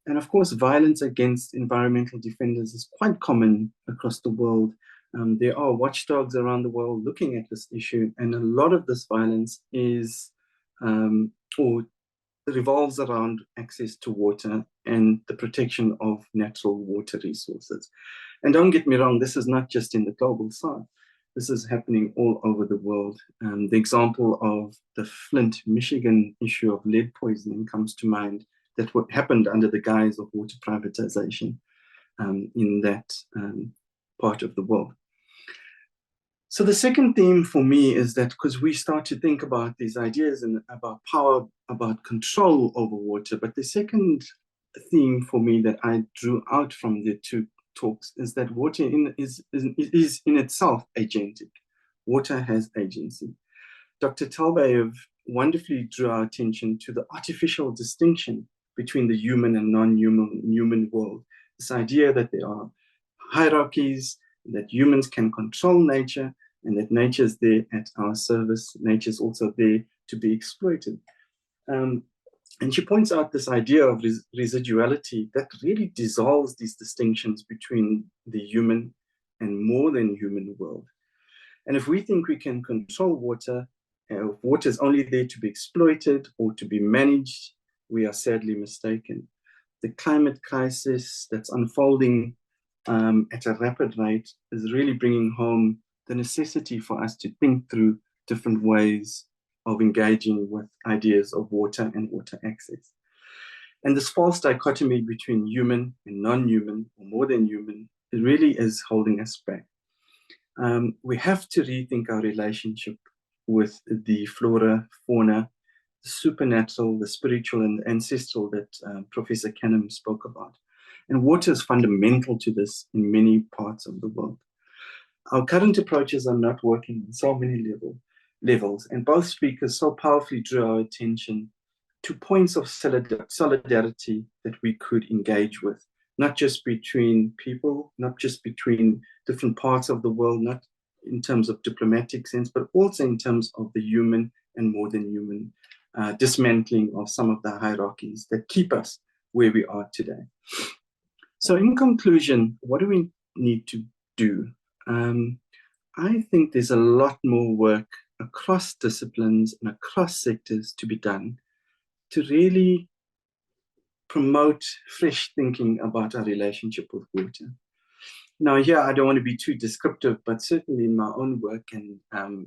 And of course, violence against environmental defenders is quite common across the world. There are watchdogs around the world looking at this issue, and a lot of this violence is or revolves around access to water and the protection of natural water resources. And don't get me wrong, this is not just in the global south. This is happening all over the world. The example of the Flint, Michigan issue of lead poisoning comes to mind, that what happened under the guise of water privatization in that part of the world. So the second theme for me is that because we start to think about these ideas and about power, about control over water, but the second theme for me that I drew out from the two talks is that water is in itself agentic. Water has agency. Dr. Talbayev wonderfully drew our attention to the artificial distinction between the human and non-human world. This idea that there are hierarchies, that humans can control nature, and that nature is there at our service. Nature is also there to be exploited. And she points out this idea of residuality that really dissolves these distinctions between the human and more than human world. And if we think we can control water If water is only there to be exploited or to be managed, we are sadly mistaken. The climate crisis that's unfolding at a rapid rate is really bringing home the necessity for us to think through different ways of engaging with ideas of water and water access. And this false dichotomy between human and non-human, or more than human, it really is holding us back. We have to rethink our relationship with the flora, fauna, the supernatural, the spiritual, and the ancestral that Professor Canham spoke about. And water is fundamental to this in many parts of the world. Our current approaches are not working on so many levels, and both speakers so powerfully drew our attention to points of solidarity that we could engage with, not just between people, not just between different parts of the world, not in terms of diplomatic sense, but also in terms of the human and more than human dismantling of some of the hierarchies that keep us where we are today. So in conclusion, what do we need to do? I think there's a lot more work across disciplines and across sectors to be done to really promote fresh thinking about our relationship with water. Now here, I don't want to be too descriptive, but certainly in my own work and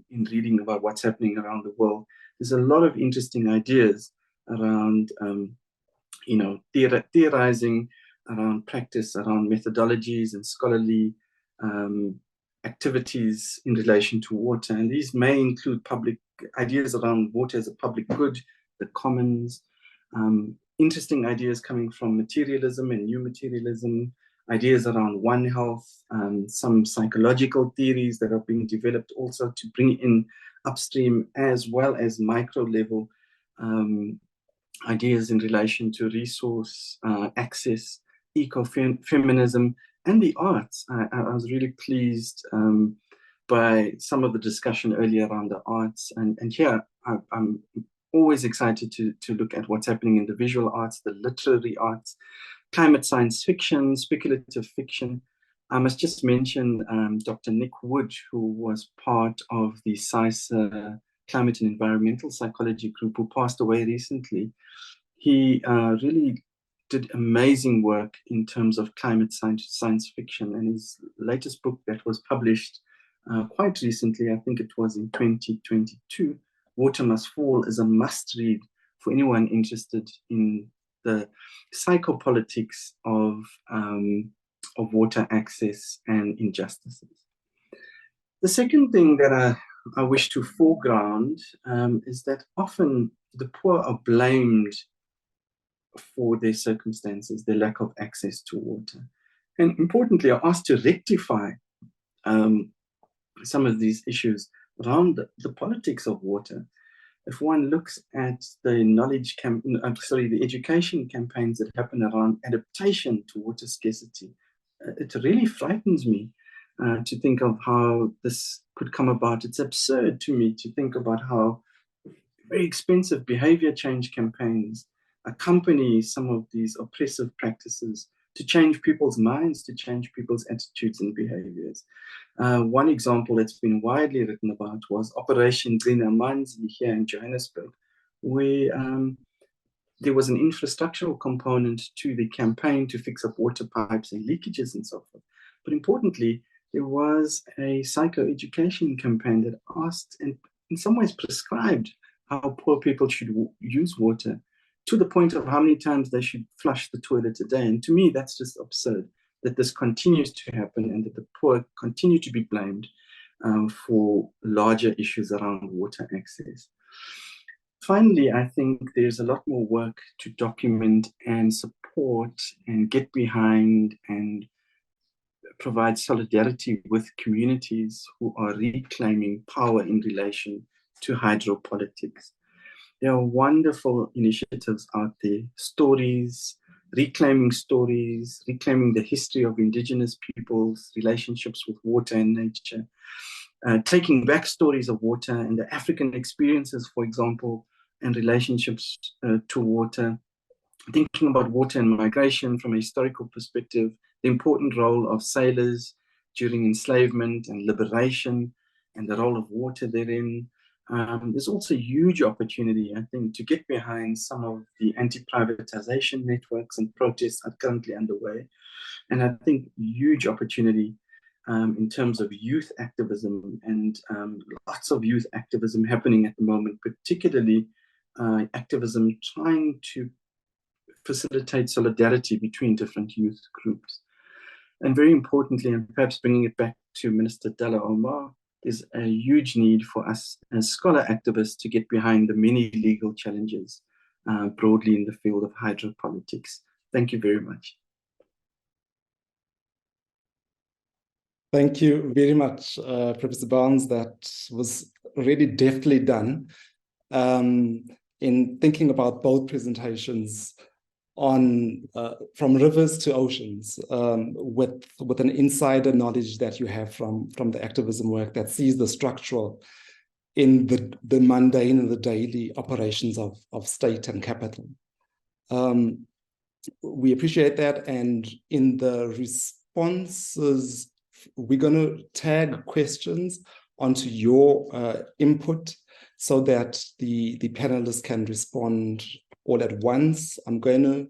in reading about what's happening around the world, there's a lot of interesting ideas around, theorizing, around practice, around methodologies and scholarly activities in relation to water. And these may include public ideas around water as a public good, the commons, interesting ideas coming from materialism and new materialism, ideas around One Health, some psychological theories that are being developed also to bring in upstream as well as micro level ideas in relation to resource access, ecofeminism, and the arts. I was really pleased by some of the discussion earlier around the arts. And here, I'm always excited to look at what's happening in the visual arts, the literary arts, climate science fiction, speculative fiction. I must just mention Dr. Nick Wood, who was part of the CISA Climate and Environmental Psychology group, who passed away recently. He really did amazing work in terms of climate science fiction, and his latest book that was published quite recently, I think it was in 2022, Water Must Fall, is a must read for anyone interested in the psychopolitics of water access and injustices. The second thing that I wish to foreground is that often the poor are blamed for their circumstances, their lack of access to water. And importantly, are asked to rectify some of these issues around the politics of water. If one looks at the the education campaigns that happen around adaptation to water scarcity, it really frightens me to think of how this could come about. It's absurd to me to think about how very expensive behavior change campaigns accompany some of these oppressive practices to change people's minds, to change people's attitudes and behaviors. One example that's been widely written about was Operation Green Amanzi here in Johannesburg, where there was an infrastructural component to the campaign to fix up water pipes and leakages and so forth. But importantly, there was a psychoeducation campaign that asked and in some ways prescribed how poor people should use water, to the point of how many times they should flush the toilet a day. And to me, that's just absurd that this continues to happen and that the poor continue to be blamed for larger issues around water access. Finally, I think there's a lot more work to document and support and get behind and provide solidarity with communities who are reclaiming power in relation to hydropolitics. There are wonderful initiatives out there, stories, reclaiming the history of indigenous peoples, relationships with water and nature, taking back stories of water and the African experiences, for example, and relationships to water, thinking about water and migration from a historical perspective, the important role of sailors during enslavement and liberation, and the role of water therein, There's also huge opportunity, I think, to get behind some of the anti-privatization networks and protests are currently underway. And I think huge opportunity in terms of youth activism and lots of youth activism happening at the moment, particularly activism trying to facilitate solidarity between different youth groups. And very importantly, and perhaps bringing it back to Minister Dalla Omar, there's a huge need for us as scholar activists to get behind the many legal challenges broadly in the field of hydropolitics. Thank you very much. Thank you very much, Professor Barnes. That was really deftly done in thinking about both presentations on from rivers to oceans, with an insider knowledge that you have from the activism work that sees the structural in the mundane and the daily operations of state and capital. We appreciate that, and in the responses, we're going to tag questions onto your input so that the panelists can respond all at once. I'm going to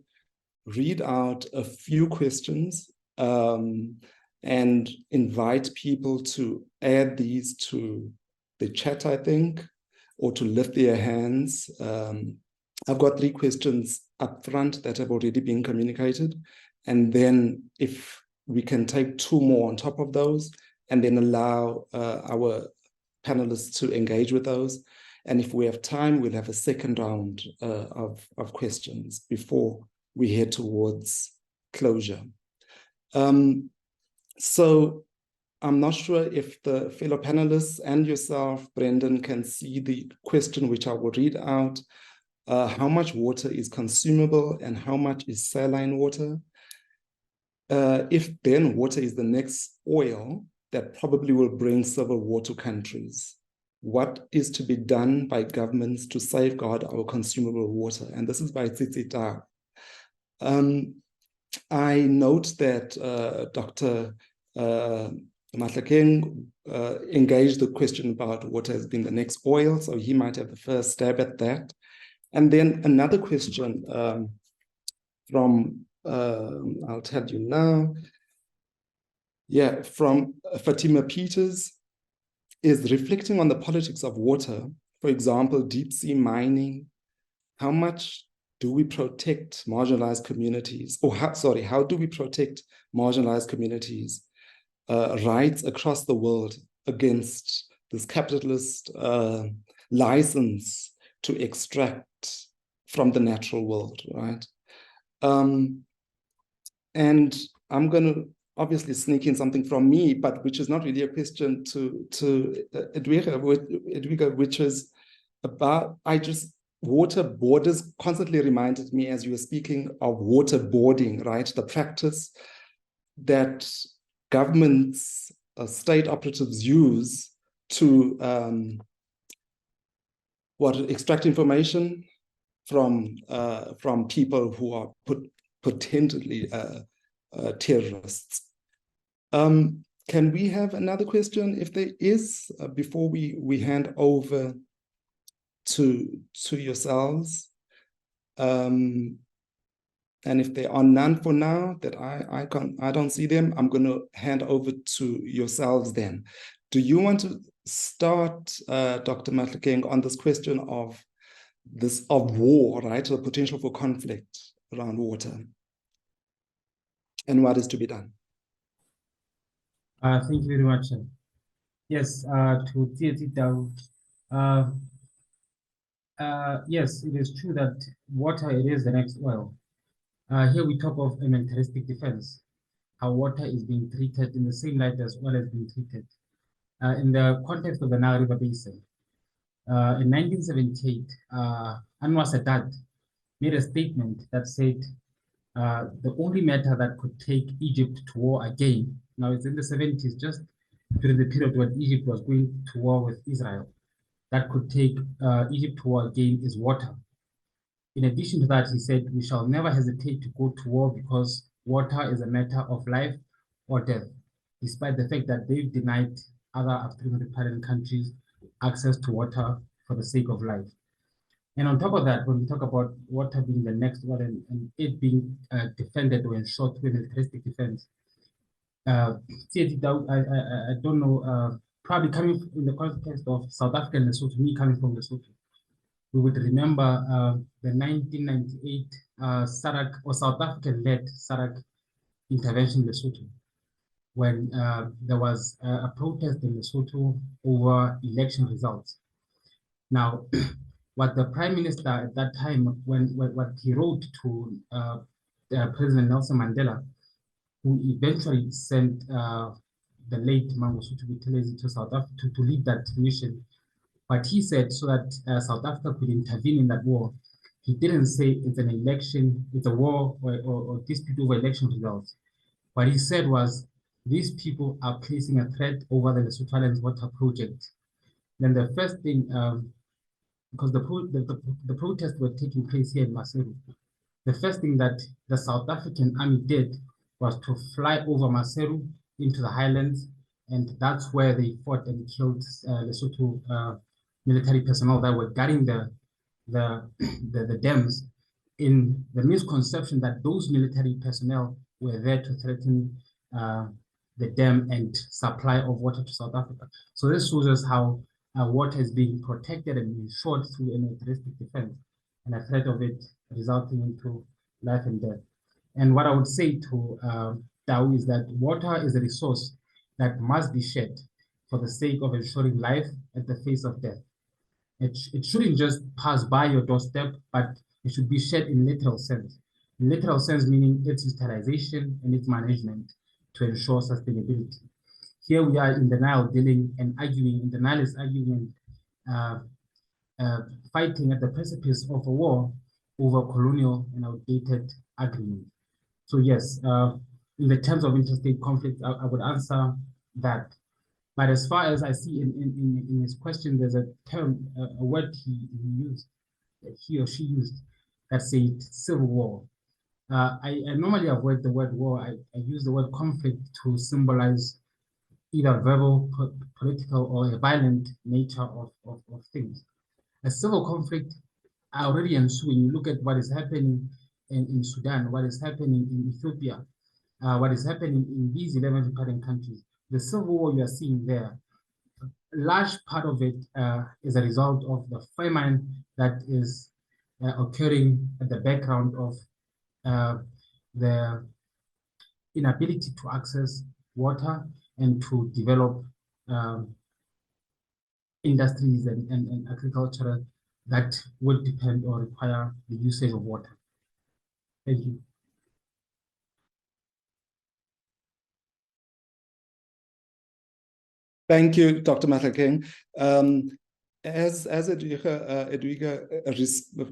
read out a few questions and invite people to add these to the chat, I think, or to lift their hands. I've got 3 questions up front that have already been communicated. And then if we can take 2 more on top of those and then allow our panelists to engage with those. And if we have time, we'll have a second round of questions before we head towards closure. So I'm not sure if the fellow panelists and yourself, Brendan, can see the question which I will read out. How much water is consumable and how much is saline water? If then water is the next oil that probably will bring civil war to countries, what is to be done by governments to safeguard our consumable water? And this is by Tsitsi Ta. I note that Dr. Mahlakeng engaged the question about water as being the next oil, so he might have the first stab at that. And then another question from, I'll tell you now, from Fatima Peters, is reflecting on the politics of water, for example, deep sea mining. How much do we protect marginalized communities? Or how do we protect marginalized communities' rights across the world against this capitalist license to extract from the natural world, right? And I'm going to obviously sneak in something from me, but which is not really a question to Edwiga, which is about, water borders constantly reminded me as you were speaking of waterboarding, right? The practice that governments, state operatives use to extract information from people who are potentially terrorists. Can we have another question if there is, before we hand over to yourselves? And if there are none for now that I don't see them, I'm going to hand over to yourselves then. Do you want to start, Dr. Mahlakeng, on this question of war, right? The potential for conflict around water and what is to be done? Thank you very much. Yes, to Tsitsi Ta, yes, it is true that water, it is the next oil. Here we talk of a militaristic defense, how water is being treated in the same light as oil has been treated. In the context of the Nile River Basin, in 1978, Anwar Sadat made a statement that said the only matter that could take Egypt to war again, now it's in the 70s, just during the period when Egypt was going to war with Israel, that could take Egypt to war again is water. In addition to that, he said, we shall never hesitate to go to war because water is a matter of life or death, despite the fact that they've denied other African parent countries access to water for the sake of life. And on top of that, when we talk about water being the next one and it being defended or ensured through militaristic defense, I don't know, probably coming in the context of South Africa and Lesotho, me coming from Lesotho, we would remember the 1998 SADC or South African-led SADC intervention in Lesotho, when there was a protest in Lesotho over election results. Now, what the Prime Minister at that time, what he wrote to President Nelson Mandela, who eventually sent the late Mangosuthu Buthelezi to South Africa to lead that mission. But he said so that South Africa could intervene in that war. He didn't say it's an election, it's a war or dispute over election results. What he said was, these people are placing a threat over the Lesotho Islands Water Project. Then the first thing, because the protests were taking place here in Maseru, the first thing that the South African army did was to fly over Maseru into the highlands, and that's where they fought and killed Lesotho military personnel that were guarding the dams, in the misconception that those military personnel were there to threaten the dam and supply of water to South Africa. So this shows us how water is being protected and ensured through a militaristic defense, and a threat of it resulting into life and death. And what I would say to Tau is that water is a resource that must be shared for the sake of ensuring life at the face of death. It shouldn't just pass by your doorstep, but it should be shared in literal sense. In literal sense, meaning its utilization and its management to ensure sustainability. Here we are in the Nile dealing and arguing, and the Nile is arguing and fighting at the precipice of a war over colonial and outdated agreement. So yes, in the terms of interstate conflict, I would answer that. But as far as I see in his question, there's a term, a word he used, that he or she used, that said civil war. I normally avoid the word war. I use the word conflict to symbolize either verbal, political, or a violent nature of things. A civil conflict already ensues when you look at what is happening in Sudan, what is happening in Ethiopia, what is happening in these 11 reparting countries. The civil war you are seeing there, a large part of it is a result of the famine that is occurring at the background of the inability to access water and to develop industries and agriculture that would depend or require the usage of water. Thank you. Thank you, Dr. Matlakane. As Edwiga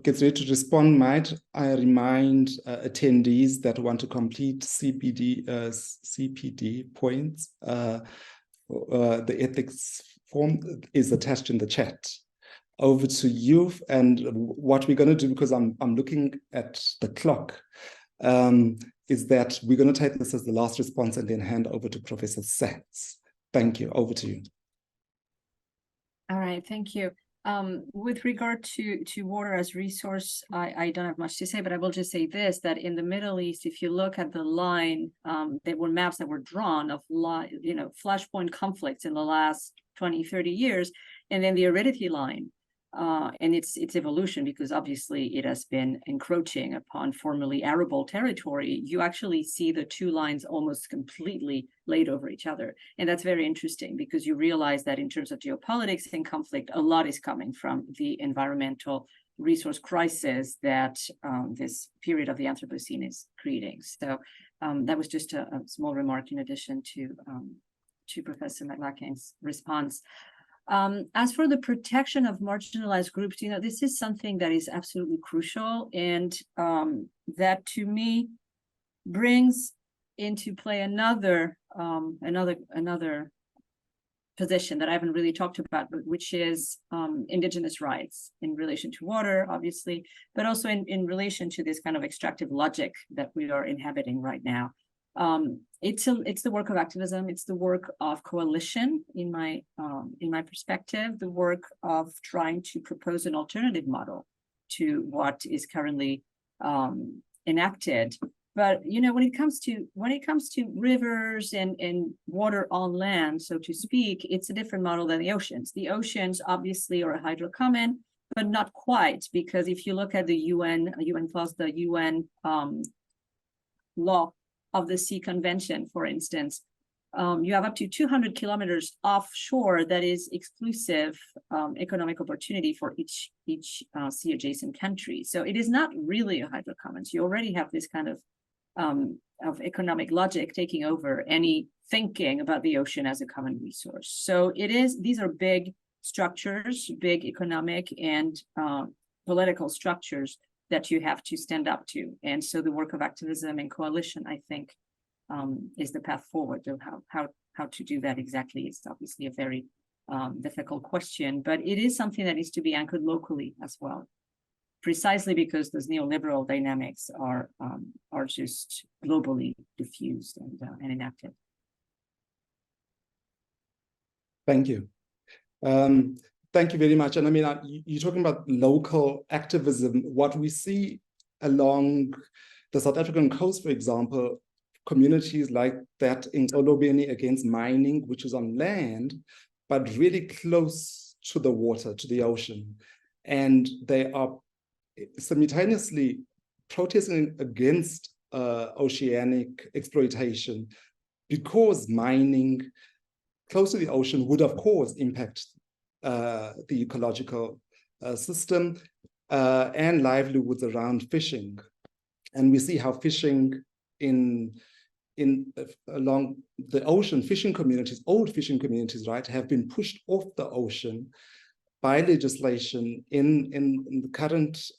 gets ready to respond, might I remind attendees that want to complete CPD points, the ethics form is attached in the chat. Over to you, and what we're going to do, because I'm looking at the clock, is that we're going to take this as the last response and then hand over to Professor Sachs. Thank you. Over to you. All right, thank you. With regard to water as resource, I don't have much to say, but I will just say this, that in the Middle East, if you look at the line, there were maps that were drawn of flashpoint conflicts in the last 20, 30 years, and then the aridity line, and its evolution, because obviously it has been encroaching upon formerly arable territory. You actually see the two lines almost completely laid over each other. And that's very interesting, because you realize that in terms of geopolitics and conflict, a lot is coming from the environmental resource crisis that this period of the Anthropocene is creating. So that was just a small remark in addition to Professor Matlakane's response. As for the protection of marginalized groups, this is something that is absolutely crucial, and that to me brings into play another position that I haven't really talked about, but which is indigenous rights in relation to water, obviously, but also in relation to this kind of extractive logic that we are inhabiting right now. It's the work of activism. It's the work of coalition, in my perspective, the work of trying to propose an alternative model to what is currently enacted. But when it comes to rivers and water on land, so to speak, it's a different model than the oceans. The oceans obviously are a hydrocarbon, but not quite, because if you look at the UN plus the UN law of the Sea Convention, for instance, you have up to 200 kilometers offshore that is exclusive economic opportunity for each sea adjacent country. So it is not really a hydrocarbon. You already have this kind of economic logic taking over any thinking about the ocean as a common resource. So these are big structures, big economic and political structures that you have to stand up to. And so the work of activism and coalition, I think, is the path forward of how to do that exactly. It's obviously a very difficult question, but it is something that needs to be anchored locally as well, precisely because those neoliberal dynamics are just globally diffused and enacted. Thank you. Thank you very much. And I mean, you're talking about local activism. What we see along the South African coast, for example, communities like that in Olobeni against mining, which is on land, but really close to the water, to the ocean. And they are simultaneously protesting against oceanic exploitation, because mining close to the ocean would, of course, impact the ecological system and livelihoods around fishing. And we see how fishing along the ocean, fishing communities, old fishing communities, right, have been pushed off the ocean by legislation in the current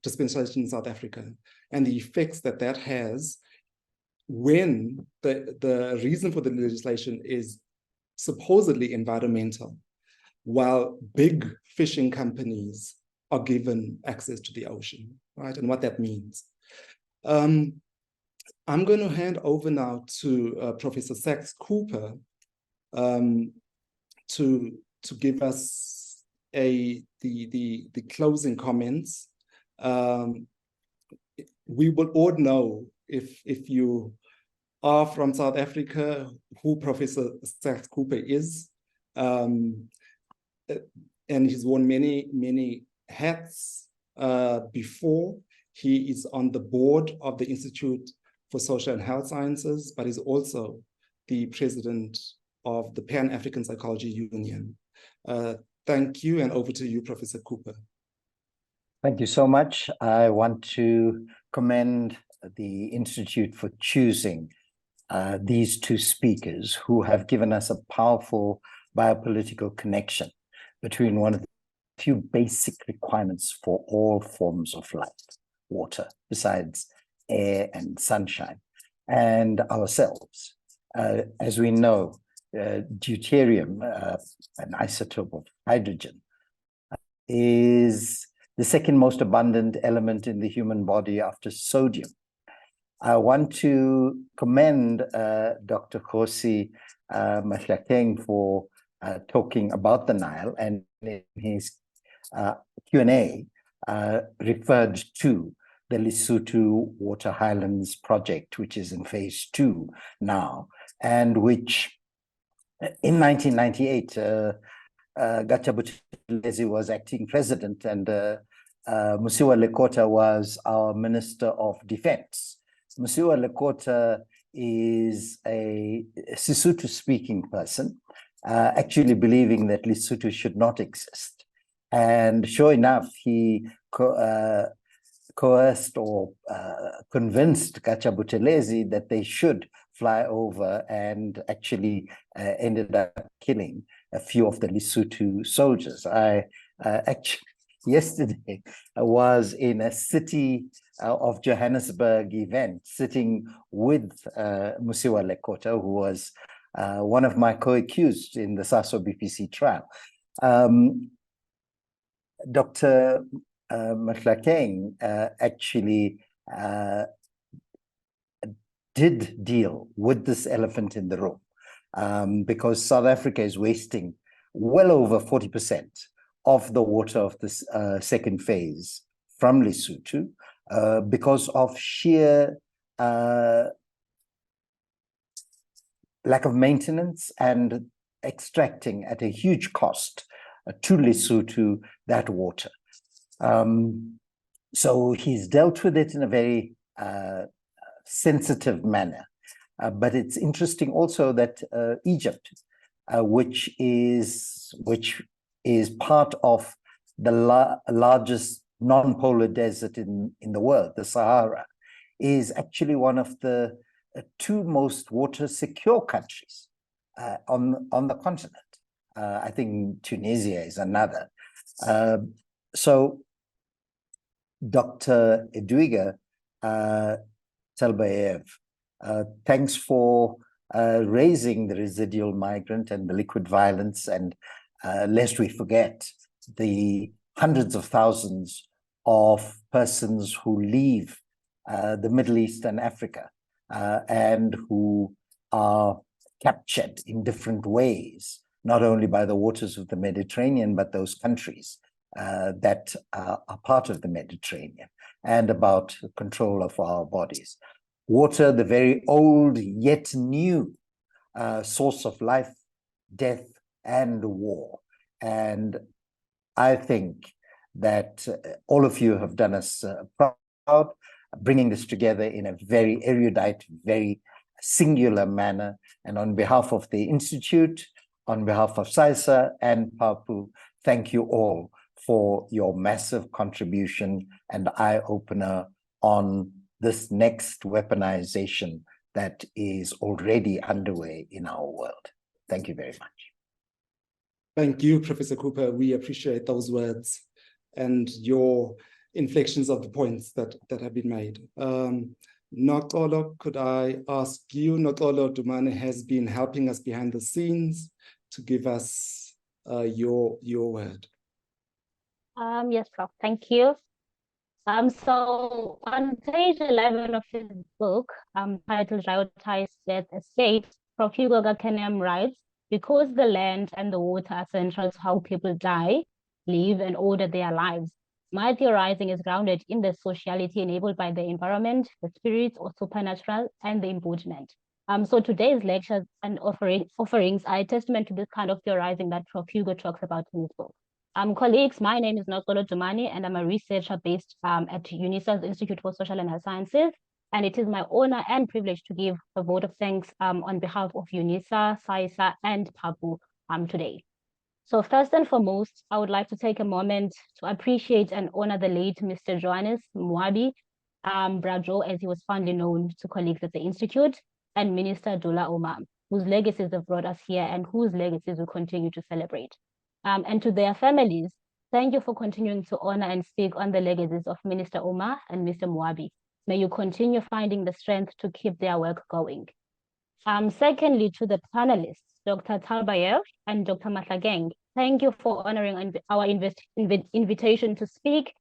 dispensation in South Africa, and the effects that has when the reason for the legislation is supposedly environmental, while big fishing companies are given access to the ocean, right? And what that means. I'm going to hand over now to Professor Saxe-Cooper to give us the closing comments. We will all know, if you are from South Africa, who Professor Saxe-Cooper is. And he's worn many hats before. He is on the board of the Institute for Social and Health Sciences, but is also the president of the Pan-African Psychology Union. Thank you, and over to you, Professor Cooper. Thank you so much. I want to commend the Institute for choosing these two speakers who have given us a powerful biopolitical connection between one of the few basic requirements for all forms of life, water, besides air and sunshine, and ourselves. As we know, deuterium, an isotope of hydrogen, is the second most abundant element in the human body after sodium. I want to commend Dr. Kgosi Mahlakeng for talking about the Nile, and in his Q&A referred to the Lesotho Water Highlands project, which is in phase 2 now, and which in 1998, Gatsha Buthelezi was acting president, and Mosiuoa Lekota was our Minister of Defense. Mosiuoa Lekota is a Sesotho-speaking person, actually believing that Lesotho should not exist. And sure enough, he coerced or convinced Gatsha Buthelezi that they should fly over, and actually ended up killing a few of the Lesotho soldiers. Actually, yesterday I was in a city of Johannesburg event, sitting with Mosiuoa Lekota, who was one of my co-accused in the SASO BPC trial. Dr. Mahlakeng actually did deal with this elephant in the room, because South Africa is wasting well over 40% of the water of this second phase from Lesotho because of sheer lack of maintenance and extracting at a huge cost to Lesotho that water. So he's dealt with it in a very sensitive manner. But it's interesting also that Egypt, which is part of the largest non-polar desert in the world, the Sahara, is actually one of the two most water secure countries on the continent. I think Tunisia is another. So Dr. Edwiga Talbayev, thanks for raising the residual migrant and the liquid violence, and lest we forget the hundreds of thousands of persons who leave the Middle East and Africa and who are captured in different ways, not only by the waters of the Mediterranean, but those countries that are part of the Mediterranean, and about control of our bodies. Water, the very old yet new source of life, death, and war. And I think that all of you have done us proud, bringing this together in a very erudite, very singular manner. And on behalf of the Institute, on behalf of SAISA and PAPU, thank you all for your massive contribution and eye-opener on this next weaponization that is already underway in our world. Thank you very much. Thank you, Professor Cooper. We appreciate those words and your inflections of the points that have been made. Noxolo, could I ask you, Noxolo Dumane has been helping us behind the scenes to give us your word. Yes, Prof. Thank you. So on page 11 of his book, titled Prioritized Death Estate, Prof. Hugo Gakenem writes, because the land and the water are central to how people die, live, and order their lives, my theorizing is grounded in the sociality enabled by the environment, the spirits or supernatural, and the embodiment. So today's lectures and offerings are a testament to this kind of theorizing that Prof. Hugo talks about in his book. Colleagues, my name is Noxolo Dumane, and I'm a researcher based at UNISA's Institute for Social and Health Sciences. And it is my honor and privilege to give a vote of thanks on behalf of UNISA, SAISA, and PAPU today. So first and foremost, I would like to take a moment to appreciate and honor the late Mr. Johannes Moabi Brajo, as he was fondly known to colleagues at the Institute, and Minister Dula Omar, whose legacies have brought us here and whose legacies we continue to celebrate. And to their families, thank you for continuing to honor and speak on the legacies of Minister Omar and Mr. Moabi. May you continue finding the strength to keep their work going. Secondly, to the panelists, Dr. Talbayev and Dr. Mahlakeng, thank you for honoring our invitation to speak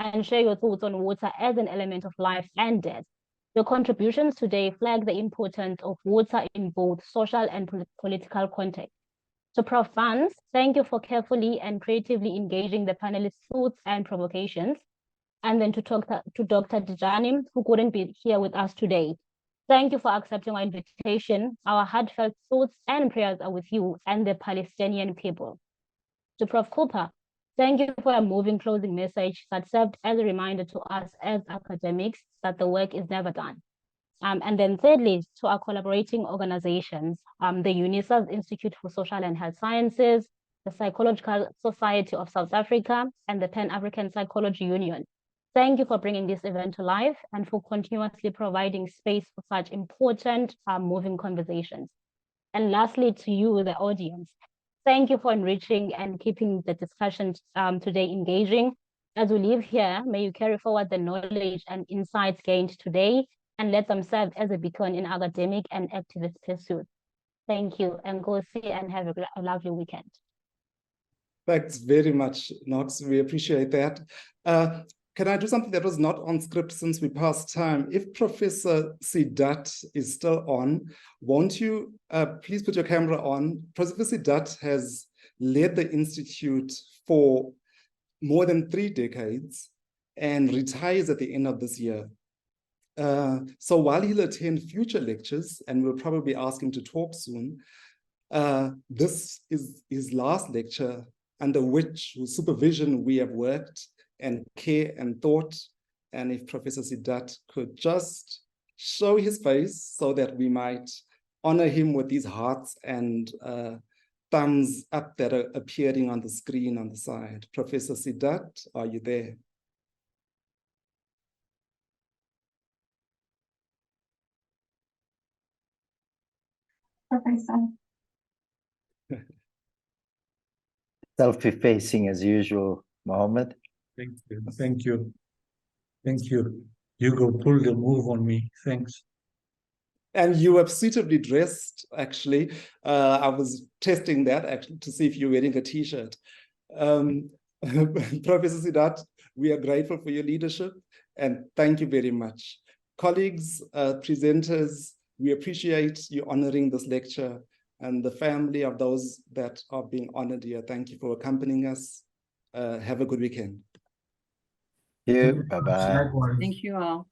and share your thoughts on water as an element of life and death. Your contributions today flag the importance of water in both social and political context. So Prof. Vance, thank you for carefully and creatively engaging the panelists' thoughts and provocations. And then to Dr. Djani, who couldn't be here with us today. Thank you for accepting our invitation. Our heartfelt thoughts and prayers are with you and the Palestinian people. To Prof. Cooper, thank you for a moving closing message that served as a reminder to us as academics that the work is never done. And then thirdly, to our collaborating organizations, the UNISA's Institute for Social and Health Sciences, the Psychological Society of South Africa, and the Pan-African Psychology Union. Thank you for bringing this event to life and for continuously providing space for such important moving conversations. And lastly, to you, the audience, thank you for enriching and keeping the discussion today engaging. As we leave here, may you carry forward the knowledge and insights gained today and let them serve as a beacon in academic and activist pursuits. Thank you, and go see and have a lovely weekend. Thanks very much, Knox. We appreciate that. can I do something that was not on script since we passed time? If Professor Sidat is still on, won't you please put your camera on? Professor Sidat has led the Institute for more than 3 decades and retires at the end of this year. So while he'll attend future lectures, and we'll probably ask him to talk soon, this is his last lecture under which supervision we have worked and care and thought. And if Professor Sidat could just show his face so that we might honor him with these hearts and thumbs up that are appearing on the screen on the side. Professor Sidat, are you there? Professor. Self-effacing as usual, Mohammed. Thank you. Thank you. Thank you. Hugo pulled a move on me. Thanks. And you were suitably dressed, actually. I was testing that actually to see if you're wearing a t-shirt. Professor Sidat, we are grateful for your leadership and thank you very much. Colleagues, presenters, we appreciate you honoring this lecture, and the family of those that are being honored here. Thank you for accompanying us. Have a good weekend. Thank you. Bye-bye. Likewise. Thank you all.